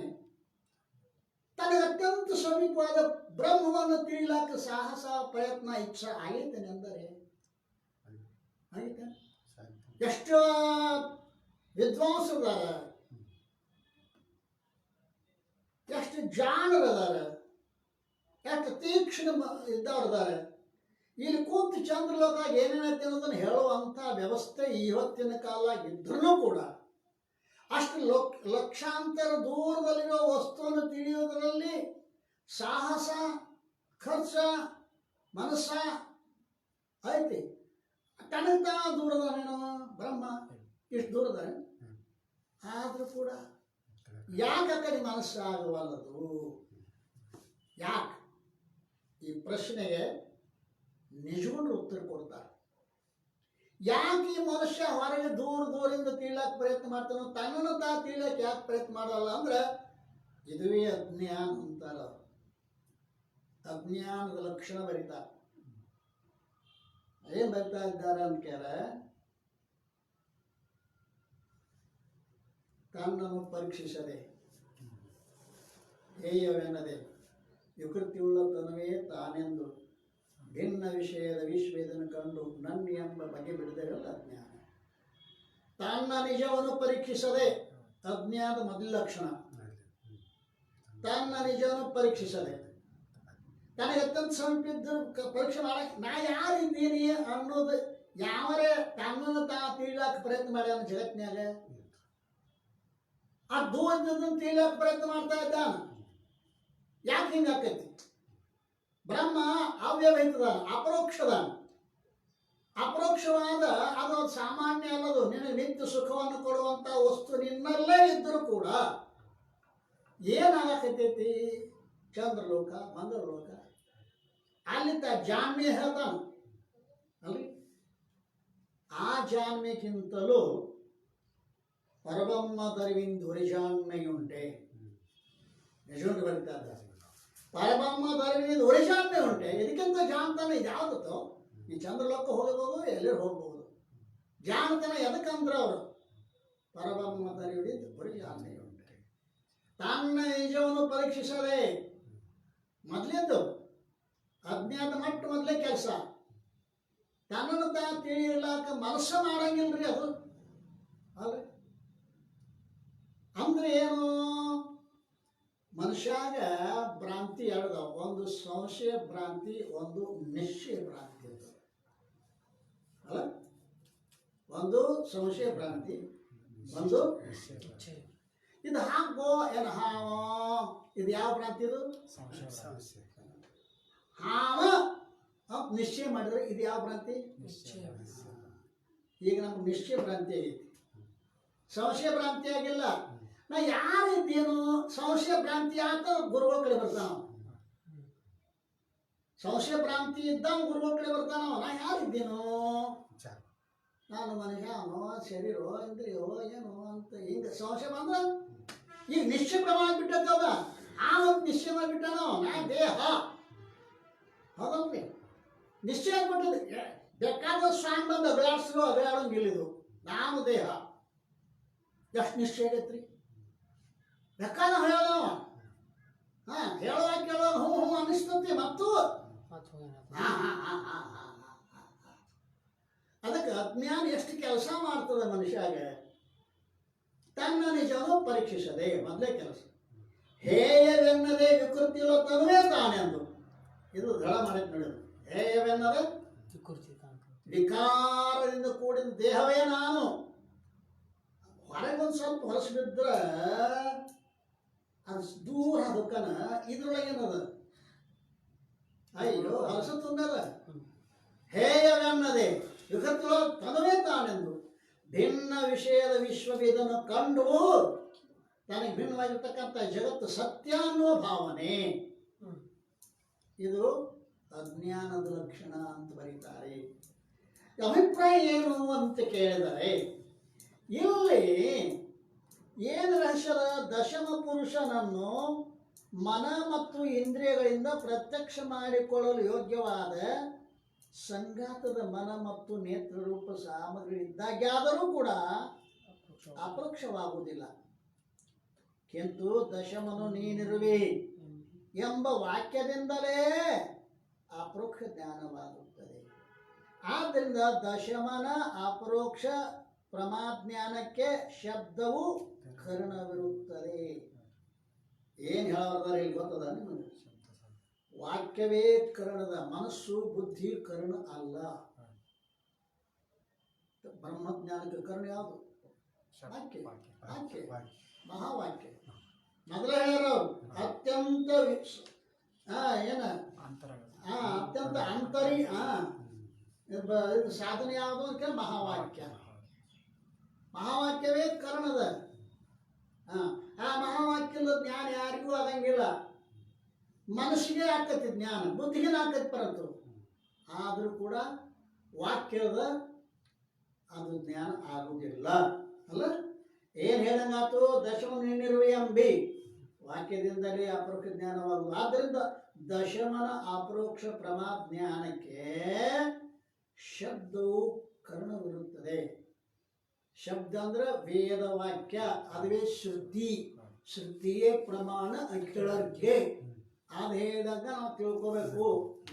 ತನಗೆ ಅತ್ಯಂತ ಸಮೀಪವಾದ ಬ್ರಹ್ಮವನ್ನು ತಿಳಿಲಕ್ಕೆ ಸಾಹಸ ಪ್ರಯತ್ನ ಇಚ್ಛೆ ಆಗೈತೇನೆ ಅಂದರೆ ಆಗೈತೆ. ಎಷ್ಟು ವಿದ್ವಾಂಸರದಾರ, ಎಷ್ಟು ಜಾಣರದಾರ, ಎಷ್ಟು ತೀಕ್ಷ್ಣ ಇದ್ದವ್ರದಾರೆ. ಇಲ್ಲಿ ಕೂತು ಚಂದ್ರಲೋಕ ಏನೇನೈತೆ ಅನ್ನೋದನ್ನು ಹೇಳುವಂಥ ವ್ಯವಸ್ಥೆ ಇವತ್ತಿನ ಕಾಲ ಇದ್ರೂ ಕೂಡ ಅಷ್ಟು ಲಕ್ಷಾಂತರ ದೂರದಲ್ಲಿರೋ ವಸ್ತುವನ್ನು ತಿಳಿಯೋದರಲ್ಲಿ ಸಾಹಸ, ಖರ್ಚ, ಮನಸ್ಸ ಐತಿ. ತನಗ ದೂರದಾನೇನೋ ಬ್ರಹ್ಮ, ಇಷ್ಟು ದೂರದ. ಆದರೂ ಕೂಡ ಯಾಕೆ ಕಡೆ ಮನಸ್ಸಾಗವಲ್ಲದು? ಯಾಕೆ? ಈ ಪ್ರಶ್ನೆಗೆ ನಿಜಗೊಂಡು ಉತ್ತರ ಕೊಡ್ತಾರೆ. ಯಾಕೆ ಈ ಮನುಷ್ಯ ಹೊರಗೆ ದೂರದಿಂದ ತಿಳಿಯಕ್ಕೆ ಪ್ರಯತ್ನ ಮಾಡ್ತಾನೋ, ತನ್ನನ್ನು ತಾ ತಿಳಿಯಕ್ಕೆ ಯಾಕೆ ಪ್ರಯತ್ನ ಮಾಡಲ್ಲ ಅಂದ್ರೆ ಇದುವೇ ಅಜ್ಞಾನ ಅಂತಾರ. ಅಜ್ಞಾನದ ಲಕ್ಷಣ ಬರೀತಾರೆ. ಏನ್ ಬರ್ತಾ ಇದ್ದಾರೆ ಅಂತ ಕೇಳ, ತನ್ನನ್ನು ಪರೀಕ್ಷಿಸದೆ ಹೇಯವೆನ್ನದೆ ವಿಕೃತಿಯುಳ್ಳ ತನವೇ ತಾನೆಂದು ಭಿನ್ನ ವಿಷಯದ ವಿಶ್ವೇದನ್ನು ಕಂಡು ನನ್ನ ಎಂಬ ಬಗೆ ಬಿಡದಿರಲ್ಲ ಅಜ್ಞಾನ. ತನ್ನ ನಿಜವನ್ನು ಪರೀಕ್ಷಿಸದೆ, ಅಜ್ಞಾನದ ಮೊದಲ ಲಕ್ಷಣ. ತನ್ನ ನಿಜವನ್ನು ಪರೀಕ್ಷಿಸದೆ, ತನಗೆ ಅತ್ಯಂತ ಸಮೀಪಿದ್ದ ಪರೀಕ್ಷೆ ಮಾಡಕ್ಕೆ ನಾ ಯಾರಿದ್ದೀನಿ ಅನ್ನೋದು ಯಾವರೇ ತನ್ನನ್ನು ತಾ ತಿಳಿಯಕ್ಕೆ ಪ್ರಯತ್ನ ಮಾಡ್ಯಾನ ಜಗತ್ತಿನಾಗ. ಆ ದೂರದಿಂದ ತಿಳಿಯಕ್ಕೆ ಪ್ರಯತ್ನ ಮಾಡ್ತಾ ಇದ್ದಾನ. ಯಾಕೆ ಹಿಂಗಾಕೈತಿ? ಬ್ರಹ್ಮ ಅವ್ಯವಹಿತದ, ಅಪರೋಕ್ಷದ. ಅಪರೋಕ್ಷವಾದ ಅದು ಸಾಮಾನ್ಯ ಅಲ್ಲದು. ನಿನಗೆ ನಿತ್ಯ ಸುಖವನ್ನು ಕೊಡುವಂಥ ವಸ್ತು ನಿನ್ನಲ್ಲೇ ಇದ್ದರೂ ಕೂಡ ಏನಾಗತೈತಿ? ಚಂದ್ರಲೋಕ, ಮಂಗಳಲೋಕ, ಅಲ್ಲಿಂದ ಜಾನ್ಮೆ ಹೇಳ್ತಾನ ಅಲ್ರಿ. ಆ ಜಾನ್ಮೆಗಿಂತಲೂ ಪರಬ್ರಹ್ಮ ದರಿವಿಂದು ಹೊರಿಜಾನ್ಮೆಯುಂಟೆ. ಯಜುಂಡು ಬರೀತಾ ಇದ್ದಾರೆ, ಪರಬ್ರಹ್ಮ ದರಿವಿಂದು ಹೊರಿಜಾನ್ಮೆ ಉಂಟೆ. ಇದಕ್ಕಿಂತ ಜಾಣತನ ಇದು ಯಾವುದೋ? ಈ ಚಂದ್ರಲೋಕ ಹೋಗಬಹುದು, ಎಲ್ಲರೂ ಹೋಗಬಹುದು. ಜಾಣತನ ಎದಕ್ಕಂದ್ರೆ ಅವರು ಪರಬ್ರಹ್ಮ ದರಿವಿಂದು ಹೊರಿಜಾನ್ಮೆ ಉಂಟೆ. ತನ್ನ ನಿಜವನ್ನು ಪರೀಕ್ಷಿಸದೆ ಮೊದಲೇದ್ದು ಅಜ್ಞಾನ ಮಟ್ಟ ಮೊದಲೇ ಕೆಲಸ. ತನ್ನನ್ನು ತಿಳಿಯಲಾಕ ಮನಸ್ಸು ಮಾಡಂಗಿಲ್ರಿ ಅದು ಅಲ್ರಿ. ಅಂದ್ರೆ ಏನು? ಮನುಷ್ಯಾಗ ಭ್ರಾಂತಿ ಎರಡದಾವ. ಒಂದು ಸಂಶಯ ಭ್ರಾಂತಿ, ಒಂದು ನಿಶ್ಚಯ ಭ್ರಾಂತಿ ಅಂತ ಅಲ್ಲ. ಒಂದು ಸಂಶಯ ಭ್ರಾಂತಿ, ಒಂದು ಇದು ಹಾಗೋ ಏನು ಹಾವ. ಇದು ಯಾವ ಭ್ರಾಂತಿ? ಇದು ಹಾವ ನಿಶ್ಚಯ ಮಾಡಿದ್ರೆ ಇದು ಯಾವ ಭ್ರಾಂತಿ? ಈಗ ನಮ್ಗೆ ನಿಶ್ಚಯ ಭ್ರಾಂತಿ ಆಗೈತಿ, ಸಂಶಯ ಭ್ರಾಂತಿ ಆಗಿಲ್ಲ. ನಾ ಯಾರಿದ್ದೇನು? ಸಂಶಯ ಭ್ರಾಂತಿ ಆತ ಗುರುಗಳ ಕಡೆ ಬರ್ತಾನ. ಸಂಶಯ ಭ್ರಾಂತಿ ಇದ್ದಂಗೆ ಗುರುಗಳ ಕಡೆ ಬರ್ತಾನ. ನಾ ಯಾರಿದ್ದೇನು? ನಾನು ಮನುಷ್ಯನೋ, ಶರೀರೋ, ಇಂದ್ರಿಯೋ, ಏನೋ ಅಂತ ಹಿಂಗೆ ಸಂಶಯ ಬಂದ್ರೆ ಈಗ ನಿಶ್ಚಯ ಪ್ರಮಾಣ ಬಿಟ್ಟದ. ಆ ಒಂದು ನಿಶ್ಚಯ ಮಾಡಿಬಿಟ್ಟನೋ ನಾ ದೇಹ. ಹೌದಲ್ರಿ? ನಿಶ್ಚಯ ಆಗ್ಬಿಟ್ಟದೆ. ಬೇಕಾದ ಸ್ವಾಮಿ ಬಂದು ಅಗಲಾಡ್ಸೋ ಅಗಲಾಡಂಗಿಲ್ಲಿದು ನಾನು ದೇಹ. ಎಷ್ಟು ನಿಶ್ಚಯ ಆಗೈತ್ರಿ? ಬೇಕಾದ ಹೇಳೋವ ಹೇಳುವಾಗ ಕೇಳುವಾಗ ಹ್ಞೂ ಹ್ಞೂ ಅನ್ನಿಸ್ತಂತೆ. ಮತ್ತು ಅದಕ್ಕೆ ಅಜ್ಞಾನ ಎಷ್ಟು ಕೆಲಸ ಮಾಡ್ತದೆ ಮನುಷ್ಯಾಗ? ತನ್ನ ನಿಜವನ್ನು ಪರೀಕ್ಷಿಸದೆ ಮೊದಲೇ ಕೆಲಸ. ಹೇಯವೆನ್ನದೆ ವಿಕೃತಿಯೋ ತನುವೇ ತಾನೆಂದು ಇದು ದೃಢ ಮಾಡಿದ್ ನೋಡಿ. ಹೇಯವೆನ್ನದೆ ವಿಕಾರದಿಂದ ಕೂಡಿದ ದೇಹವೇ ನಾನು. ಹೊರಗೊಂದು ಸ್ವಲ್ಪ ಹೊರಸು ಬಿದ್ರೆ ಅದು ದೂರ ಅದಕ್ಕನ ಇದ್ರೊಳಗೇನದ? ಅಯ್ಯೋ ಹೊರಸು ತುಂಡದ. ಹೇಯವೆನ್ನದೆ ವಿಕೃತಿಯೋ ತನುವೇ ತಾನೆಂದು ಭಿನ್ನ ವಿಷಯದ ವಿಶ್ವವೇದನ ಕಂಡು ತನಗೆ ಭಿನ್ನವಾಗಿರ್ತಕ್ಕಂಥ ಜಗತ್ತು ಸತ್ಯ ಅನ್ನುವ ಭಾವನೆ. ಇದು ಅಜ್ಞಾನದ ಲಕ್ಷಣ ಅಂತ ಬರೀತಾರೆ. ಅಭಿಪ್ರಾಯ ಏನು ಅಂತ ಕೇಳಿದರೆ ಇಲ್ಲಿ ಏನು ರಹಸ್ಯದ? ದಶಮ ಪುರುಷನನ್ನು ಮನ ಮತ್ತು ಇಂದ್ರಿಯಗಳಿಂದ ಪ್ರತ್ಯಕ್ಷ ಮಾಡಿಕೊಳ್ಳಲು ಯೋಗ್ಯವಾದ ಸಂಘಾತದ ಮನ ಮತ್ತು ನೇತ್ರರೂಪ ಸಾಮಗ್ರಿ ಇದ್ದಾಗ್ಯಾದರೂ ಕೂಡ ಅಪರೋಕ್ಷವಾಗುವುದಿಲ್ಲ. ಕಿಂತು ದಶಮನು ನೀನಿರುವೆ ಎಂಬ ವಾಕ್ಯದಿಂದಲೇ ಅಪರೋಕ್ಷ ಜ್ಞಾನವಾಗುತ್ತದೆ. ಆದ್ದರಿಂದ ದಶಮನ ಅಪರೋಕ್ಷ ಪ್ರಮಾಜ್ಞಾನಕ್ಕೆ ಶಬ್ದವು ಕರ್ಣವಿರುತ್ತದೆ. ಏನು ಹೇಳೋದಾರೆ ಇಲ್ಲಿ ಗೊತ್ತದ ನಿಮಗೆ? ವಾಕ್ಯವೇ ಕರ್ಣದ, ಮನಸ್ಸು ಬುದ್ಧಿ ಕರ್ಣ ಅಲ್ಲ. ಬ್ರಹ್ಮಜ್ಞಾನಕ್ಕೆ ಕರ್ಣ ಯಾವುದು? ವಾಕ್ಯ. ವಾಕ್ಯ ಮಹಾವಾಕ್ಯ. ಮೊದಲೇ ಹೇಳೋರು ಅತ್ಯಂತ ಏನ ಅತ್ಯಂತ ಅಂತರಿ ಸಾಧನೆ ಯಾವುದು ಅಂತ ಮಹಾವಾಕ್ಯ. ಮಹಾವಾಕ್ಯವೇ ಕರ್ಣದ. ಆ ಮಹಾವಾಕ್ಯದ ಜ್ಞಾನ ಯಾರಿಗೂ ಆಗಂಗಿಲ್ಲ. ಮನಸ್ಸಿಗೆ ಆಕತಿ ಜ್ಞಾನ, ಬುದ್ಧಿಗೆ ಆಕತಿ ಪರತು. ಆದರೂ ಕೂಡ ವಾಕ್ಯದ ಅದು ಜ್ಞಾನ ಆಗುವುದಿಲ್ಲ ಅಲ್ಲ. ಏನು ಹೇಳಂಗಾತು? ದಶಮ ನೀನಿರುವೆ ಎಂಬಿ ವಾಕ್ಯದಿಂದಲೇ ಅಪರೋಕ್ಷ ಜ್ಞಾನವಾಗುವುದು. ಆದ್ದರಿಂದ ದಶಮನ ಅಪರೋಕ್ಷ ಪ್ರಮಾಜ್ಞಾನಕ್ಕೆ ಶಬ್ದವು ಕರ್ಣವಿರುತ್ತದೆ. ಶಬ್ದ ಅಂದ್ರೆ ವೇದ ವಾಕ್ಯ, ಅದುವೇ ಶ್ರುತಿ. ಶ್ರುತಿಯೇ ಪ್ರಮಾಣ ಅಖಿಳರ್ಗೆ. ಅದು ಹೇಳಿದಾಗ ನಾವು ತಿಳ್ಕೋಬೇಕು.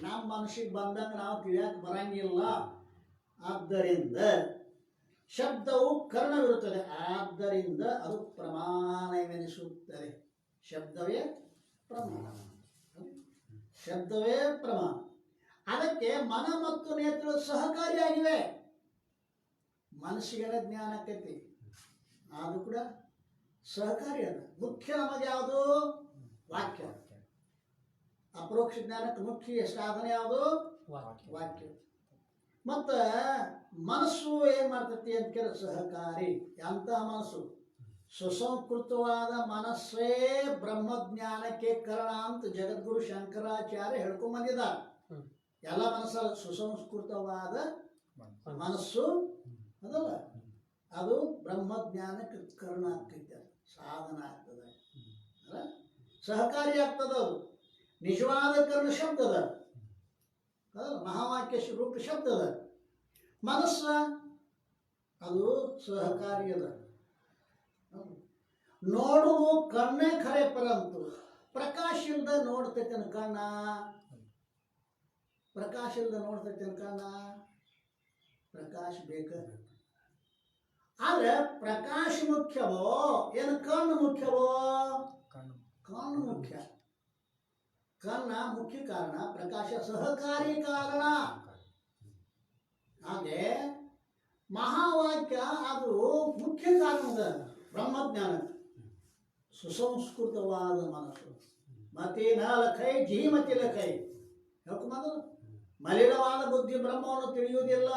ನಮ್ಮ ಮನಸ್ಸಿಗೆ ಬಂದಾಗ ನಾವು ತಿಳಿಯಕ್ಕೆ ಬರಂಗಿಲ್ಲ. ಆದ್ದರಿಂದ ಶಬ್ದವು ಕರ್ಣವಿರುತ್ತದೆ. ಆದ್ದರಿಂದ ಅದು ಪ್ರಮಾಣವೆನಿಸುತ್ತದೆ. ಶಬ್ದವೇ ಪ್ರಮಾಣ. ಶಬ್ದವೇ ಪ್ರಮಾಣ. ಅದಕ್ಕೆ ಮನ ಮತ್ತು ನೇತ್ರ ಸಹಕಾರಿಯಾಗಿವೆ. ಮನಸ್ಸಿಗೆ ಜ್ಞಾನ ಆಕೈತಿ, ಅದು ಕೂಡ ಸಹಕಾರಿ. ಅದು ಮುಖ್ಯ ನಮಗೆ ಯಾವುದು? ವಾಕ್ಯ. ಅಪರೋಕ್ಷ ಜ್ಞಾನಕ್ಕೆ ಮುಖ್ಯ ಸಾಧನೆ ಯಾವುದು? ವಾಕ್ಯ. ಮತ್ತು ಮನಸ್ಸು ಏನು ಮಾಡ್ತೈತಿ ಅಂತ ಕೇಳಿದ್ರೆ ಸಹಕಾರಿ. ಎಂಥ ಮನಸ್ಸು? ಸುಸಂಸ್ಕೃತವಾದ ಮನಸ್ಸೇ ಬ್ರಹ್ಮಜ್ಞಾನಕ್ಕೆ ಕಾರಣ ಅಂತ ಜಗದ್ಗುರು ಶಂಕರಾಚಾರ್ಯ ಹೇಳ್ಕೊಂಬಂದಿದ್ದಾರೆ. ಎಲ್ಲ ಮನಸ್ಸಲ್ಲ, ಸುಸಂಸ್ಕೃತವಾದ ಮನಸ್ಸು ಅದಲ್ಲ, ಅದು ಬ್ರಹ್ಮಜ್ಞಾನಕ್ಕೆ ಕಾರಣ ಆಗ್ತೈತೆ, ಅದು ಸಾಧನ ಆಗ್ತದೆ, ಸಹಕಾರಿ ಆಗ್ತದೆ. ಅದು ನಿಜವಾದ ಕರ್ಣ ಶಬ್ದ ಅದ, ಮಹಾವಾಕ್ಯ ರೂಪ ಶಬ್ದ ಅದ. ಮನಸ್ಸ ಅದು ಸಹಕಾರಿ ಅದ. ನೋಡುವುದು ಕಣ್ಣೇ ಖರೆ ಪರಂತು ಪ್ರಕಾಶ ಇಲ್ದ ನೋಡ್ತೈತೆ ಕಣ್ಣ, ಪ್ರಕಾಶ ಇಲ್ದ ನೋಡ್ತೈತೆ ಕಣ್ಣ, ಪ್ರಕಾಶ ಬೇಕ. ಆದ್ರೆ ಪ್ರಕಾಶ ಮುಖ್ಯವೋ ಏನು ಕಣ್ಣು ಮುಖ್ಯವೋ? ಕಣ್ಣು ಮುಖ್ಯ. ಕಣ್ಣ ಮುಖ್ಯ ಕಾರಣ, ಪ್ರಕಾಶ ಸಹಕಾರಿ ಕಾರಣ. ಹಾಗೆ ಮಹಾವಾಕ್ಯ ಅದು ಮುಖ್ಯ ಕಾರಣದ ಬ್ರಹ್ಮಜ್ಞಾನ. ಸುಸಂಸ್ಕೃತವಾದ ಮನಸ್ಸು ಮತೇನ ಲಖೈ ಜೀಮತಿ ಲಖೈ ಹೇಳ್ಕೊಂಬಂದು, ಮಲಿನವಾದ ಬುದ್ಧಿ ಬ್ರಹ್ಮವನ್ನು ತಿಳಿಯುವುದಿಲ್ಲ,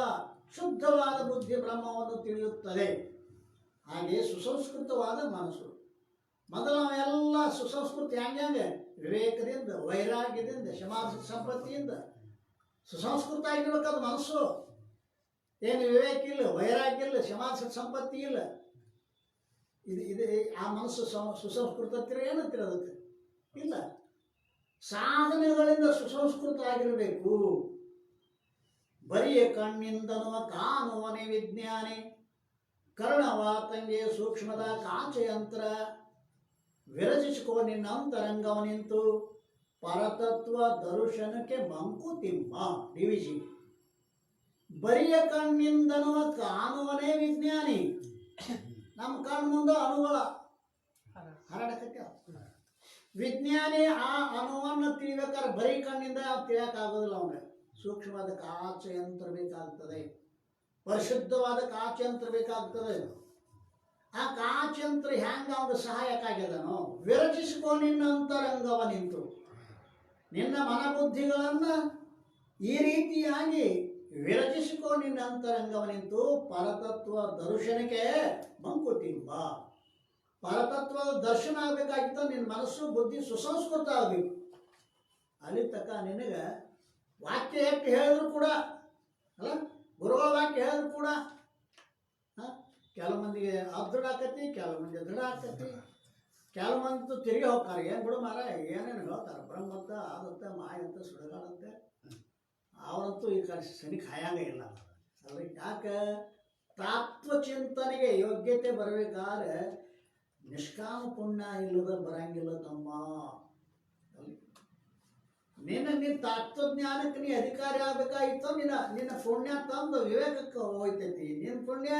ಶುದ್ಧವಾದ ಬುದ್ಧಿ ಬ್ರಹ್ಮವನ್ನು ತಿಳಿಯುತ್ತದೆ. ಹಾಗೆ ಸುಸಂಸ್ಕೃತವಾದ ಮನಸ್ಸು. ಮೊದಲು ನಾವೆಲ್ಲ ಸುಸಂಸ್ಕೃತಿ ಹೆಂಗೆ? ವಿವೇಕದಿಂದ, ವೈರಾಗ್ಯದಿಂದ, ಸಮಾಜ ಸಂಪತ್ತಿಯಿಂದ ಸುಸಂಸ್ಕೃತ ಆಗಿರ್ಬೇಕದು ಮನಸ್ಸು. ಏನು ವಿವೇಕ ಇಲ್ಲ, ವೈರಾಗ್ಯ ಇಲ್ಲ, ಸಮಾಜ ಸಂಪತ್ತಿ ಇಲ್ಲ, ಇದು ಆ ಮನಸ್ಸು ಸುಸಂಸ್ಕೃತ ಏನಂತೀರ ಅದಕ್ಕೆ? ಇಲ್ಲ. ಸಾಧನೆಗಳಿಂದ ಸುಸಂಸ್ಕೃತ ಆಗಿರಬೇಕು. ಬರಿಯ ಕಣ್ಣಿಂದನುವ ಕಾಣುವನೆ ವಿಜ್ಞಾನಿ, ಕರ್ಣವಾತಂಗೆ ಸೂಕ್ಷ್ಮದ ಕಾಚಯಂತ್ರ, ವಿರಚಿಸಿಕೋ ನಿನ್ನ ಅಂತರಂಗವ ನಿಂತು ಪರತತ್ವ ದರ್ಶನಕ್ಕೆ ಮಂಕುತಿಮ್ಮ. ಡಿವಿಜಿ. ಬರಿಯ ಕಣ್ಣಿಂದನುವ ಕಾಣುವನೇ ವಿಜ್ಞಾನಿ. ನಮ್ಮ ಕಣ್ಣು ಮುಂದೆ ಅಣುಗಳ ಹರಡಕತ್ತೆ. ವಿಜ್ಞಾನಿ ಆ ಅಣುವನ್ನು ತಿಳಿಬೇಕಾದ್ರೆ ಬರೀ ಕಣ್ಣಿಂದ ತಿಳಿಯೋಕ್ಕಾಗೋದಿಲ್ಲ. ಅವನಿಗೆ ಸೂಕ್ಷ್ಮವಾದ ಕಾಚಯಂತ್ರ ಬೇಕಾಗ್ತದೆ, ಪರಿಶುದ್ಧವಾದ ಕಾಚಯಂತ್ರ ಬೇಕಾಗ್ತದೆ. ಆ ಕಾಚಯಂತ್ರ ಹೆಂಗೆ ಅವನಿಗೆ ಸಹಾಯಕ ಆಗ್ಯದನೋ, ವಿರಚಿಸಿಕೋ ನಿನ್ನ ಅಂತರಂಗವ ನಿಂತು, ನಿನ್ನ ಮನಬುದ್ಧಿಗಳನ್ನು ಈ ರೀತಿಯಾಗಿ ವಿರಚಿಸಿಕೋ ನಿನ್ನ ಅಂತರಂಗವ ನಿಂತು ಪರತತ್ವ ದರ್ಶನಕ್ಕೆ ಮಂಕುತಿಮ್ಮ. ಪರತತ್ವದ ದರ್ಶನ ಆಗಬೇಕಾಗಿತ್ತು. ನಿನ್ನ ಮನಸ್ಸು ಬುದ್ಧಿ ಸುಸಂಸ್ಕೃತ ಆಗಬೇಕು. ಅಲ್ಲಿ ತಕ್ಕ ನಿನಗೆ ವಾಕ್ಯ ಎಷ್ಟು ಹೇಳಿದ್ರು ಕೂಡ ಅಲ್ಲ, ಗುರುಗಳ ವಾಕ್ಯ ಹೇಳಿದ್ರು ಕೂಡ ಕೆಲವು ಮಂದಿಗೆ ಅದೃಢ ಆಕತಿ, ಕೆಲವು ಮಂದಿ ದೃಢ ಆಕತಿ, ಕೆಲವು ಮಂದಿ ತಿರುಗಿ ಹೋಗ್ತಾರೆ. ಏನು ಬಿಡು ಮಾರ, ಏನೇನು ಹೇಳ್ತಾರೆ, ಬ್ರಹ್ಮಂತ ಆದತ್ತ ಮಾಯಂತ ಸುಡಗಾಡಂತೆ. ಅವರಂತೂ ಈ ಕಡೆ ಸನಿ ಕಾಯಂಗ ಇಲ್ಲ ಅಲ್ರಿ. ಯಾಕೆ? ತಾತ್ವಚಿಂತನೆಗೆ ಯೋಗ್ಯತೆ ಬರಬೇಕಾದ್ರೆ ನಿಷ್ಕಾಮ ಪುಣ್ಯ ಇಲ್ಲದ ಬರಂಗಿಲ್ಲ ತಮ್ಮ. ನಿನ್ನ ತತ್ವಜ್ಞಾನಕ್ಕೆ ನೀ ಅಧಿಕಾರಿ ಆಗಬೇಕಾಗಿತ್ತು. ನಿನ್ನ ಪುಣ್ಯ ತಂದು ವಿವೇಕಕ್ಕೆ ಹೋಗ್ತೈತಿ. ನಿನ್ನ ಪುಣ್ಯ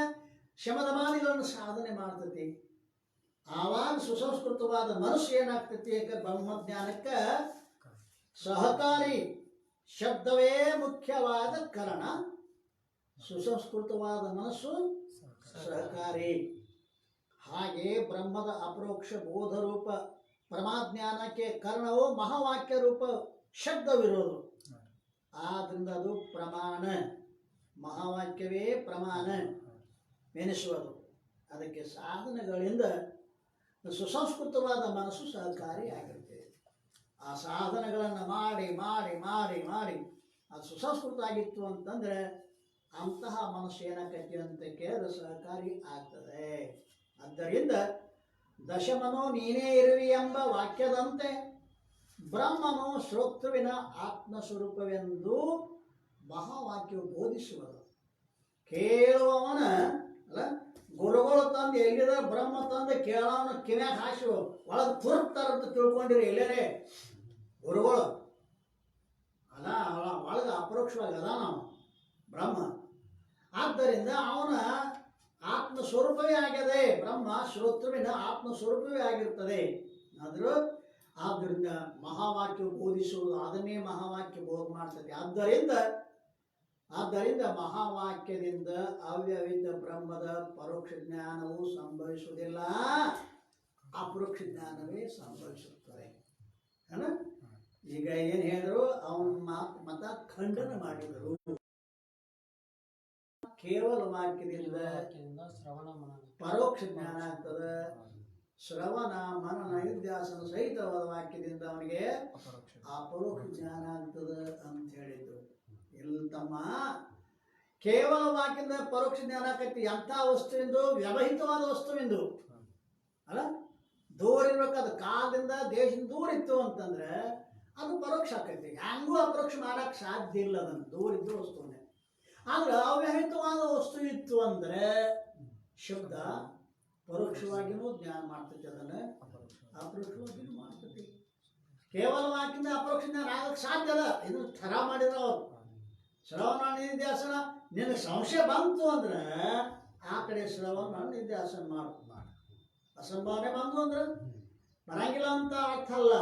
ಶಮದಮಾದಿಗಳನ್ನು ಸಾಧನೆ ಮಾಡ್ತೈತಿ. ಆವಾಗ ಸುಸಂಸ್ಕೃತವಾದ ಮನಸ್ಸು ಏನಾಗ್ತೈತಿ? ಯಾಕೆ? ಬ್ರಹ್ಮಜ್ಞಾನಕ್ಕೆ ಸಹಕಾರಿ ಶಬ್ದವೇ ಮುಖ್ಯವಾದ ಕಾರಣ. ಸುಸಂಸ್ಕೃತವಾದ ಮನಸ್ಸು ಸಹಕಾರಿ. ಹಾಗೆ ಬ್ರಹ್ಮದ ಅಪರೋಕ್ಷ ಬೋಧ ರೂಪ ಪರಮಾಜ್ಞಾನಕ್ಕೆ ಕಾರಣವು ಮಹಾವಾಕ್ಯ ರೂಪ ಶಬ್ದವಿರೋದು. ಆದ್ದರಿಂದ ಅದು ಪ್ರಮಾಣ, ಮಹಾವಾಕ್ಯವೇ ಪ್ರಮಾಣ ಎನಿಸುವುದು. ಅದಕ್ಕೆ ಸಾಧನೆಗಳಿಂದ ಸುಸಂಸ್ಕೃತವಾದ ಮನಸ್ಸು ಸಹಕಾರಿ ಆಗಿರುತ್ತೆ. ಆ ಸಾಧನೆಗಳನ್ನು ಮಾಡಿ ಮಾಡಿ ಮಾಡಿ ಮಾಡಿ ಅದು ಸುಸಂಸ್ಕೃತ ಆಗಿತ್ತು ಅಂತಂದರೆ ಅಂತಹ ಮನಸ್ಸು ಏನಾಕೈತಿ ಅಂತ ಕೇಳಿದ್ರೆ ಸಹಕಾರಿ ಆಗ್ತದೆ. ಆದ್ದರಿಂದ ದಶಮನೋ ನೀನೇ ಇರುವಿ ಎಂಬ ವಾಕ್ಯದಂತೆ ಬ್ರಹ್ಮನು ಶ್ರೋತೃವಿನ ಆತ್ಮಸ್ವರೂಪವೆಂದು ಮಹಾವಾಕ್ಯವು ಬೋಧಿಸುವುದು. ಕೇಳುವವನ ಅಲ್ಲ, ಗುರುಗಳು ತಂದು ಎಲ್ಲಿದ ಬ್ರಹ್ಮ ತಂದು ಕೇಳೋವನ ಕಿವ್ಯಾಗ ಹಾಸಿ ಒಳಗೆ ತುರ್ತಾರಂತ ತಿಳ್ಕೊಂಡಿರಿ ಎಲ್ಲರೇ ಗುರುಗಳು. ಅಲ್ಲ, ಒಳಗೆ ಅಪರೋಕ್ಷವಾಗಿ ಅದ ನಾವು ಬ್ರಹ್ಮ. ಆದ್ದರಿಂದ ಅವನ ಆತ್ಮಸ್ವರೂಪವೇ ಆಗ್ಯದೆ. ಬ್ರಹ್ಮ ಶ್ರೋತೃವಿನ ಆತ್ಮಸ್ವರೂಪವೇ ಆಗಿರ್ತದೆ. ಆದ್ದರಿಂದ ಮಹಾವಾಕ್ಯ ಬೋಧಿಸುವುದು ಅದನ್ನೇ ಮಹಾವಾಕ್ಯ ಬೋಧ ಮಾಡ್ತದೆ. ಆದ್ದರಿಂದ ಮಹಾವಾಕ್ಯದಿಂದ ಅವ್ಯವಿದ್ದ ಬ್ರಹ್ಮದ ಪರೋಕ್ಷ ಜ್ಞಾನವು ಸಂಭವಿಸುವುದಿಲ್ಲ, ಅಪರೋಕ್ಷ ಜ್ಞಾನವೇ ಸಂಭವಿಸುತ್ತದೆ. ಈಗ ಏನ್ ಹೇಳಿದ್ರು ಅವನ ಮತ ಖಂಡನ ಮಾಡಿದರು. ಕೇವಲ ವಾಕ್ಯದಿಂದ ಶ್ರವಣ ಮನನ ಪರೋಕ್ಷ ಜ್ಞಾನ ಆಗ್ತದ. ಶ್ರವಣ ಮನನ ನಿಧ್ಯಾಸನ ಸಹಿತವಾದ ವಾಕ್ಯದಿಂದ ಅವನಿಗೆ ಅಪರೋಕ್ಷ ಜ್ಞಾನ ಆಗ್ತದ ಅಂತ ಹೇಳಿದ್ರು. ಇಲ್ಲಿ ತಮ್ಮ ಕೇವಲ ವಾಕ್ಯದಿಂದ ಪರೋಕ್ಷ ಜ್ಞಾನ ಆಕೈತಿ. ಎಂಥ ವಸ್ತುವಿಂದು? ವ್ಯವಹಿತವಾದ ವಸ್ತುವಿಂದು ಅಲ್ಲ. ದೂರ ಇರ್ಬೇಕಾದ ಕಾಲದಿಂದ ದೇಶದಿಂದ ದೂರ ಇತ್ತು ಅಂತಂದ್ರೆ ಅದು ಪರೋಕ್ಷ ಆಕೈತಿ. ಹೆಂಗೂ ಅಪರೋಕ್ಷ ಮಾಡಕ್ ಸಾಧ್ಯ ಇಲ್ಲ. ಅದನ್ನು ದೂರ ಇದ್ದು ವಸ್ತುವನ್ನೇ. ಆದ್ರೆ ಅವ್ಯವಹಿತವಾದ ವಸ್ತು ಇತ್ತು ಅಂದ್ರೆ ಶಬ್ದ ಪರೋಕ್ಷವಾಗಿಯೂ ಜ್ಞಾನ ಮಾಡ್ತೈತಿ, ಅದನ್ನ ಅಪರೋಕ್ಷವಾಗಿಯೂ ಮಾಡ್ತೈತಿ. ಕೇವಲ ವಾಕ್ಯದಿಂದ ಅಪರೋಕ್ಷ ಜ್ಞಾನ ಆಗಕ್ಕೆ ಸಾಧ್ಯ ಅಲ್ಲ. ಇದನ್ನು ಥರ ಮಾಡಿದ್ರು ಅವರು. ಶ್ರವಣ ನಿಧ್ಯಾಸನ ನಿನ್ನ ಸಂಶಯ ಬಂತು ಅಂದ್ರೆ ಆ ಕಡೆ ಶ್ರವಣ ನಿಧ್ಯಾಸನ ಮಾಡು. ಅಸಂಭಾವನೆ ಬಂದು ಅಂದ್ರೆ ಬರಂಗಿಲ್ಲ ಅಂತ ಅರ್ಥ ಅಲ್ಲ.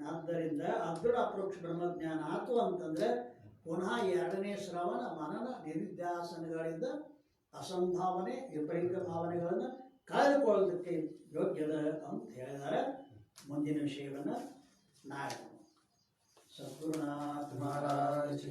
ಆದ್ದರಿಂದ ಅಗ್ರ ಅಪರೋಕ್ಷ ಬ್ರಹ್ಮಜ್ಞಾನ ಆತು ಅಂತಂದ್ರೆ ಪುನಃ ಎರಡನೇ ಶ್ರವಣ ಮನನ ನಿಧ್ಯಾಸನಗಳಿಂದ ಅಸಂಭಾವನೆ ವಿಪರೀತ ಭಾವನೆಗಳನ್ನು ಕಳೆದುಕೊಳ್ಳೋದಕ್ಕೆ ಯೋಗ್ಯದ ಅಂತ ಹೇಳಿದ್ದಾರೆ. ಮುಂದಿನ ವಿಷಯವನ್ನು ನಾಳೆ ಸದ್ಗುರುನಾಥ ಮಹಾರಾಜ್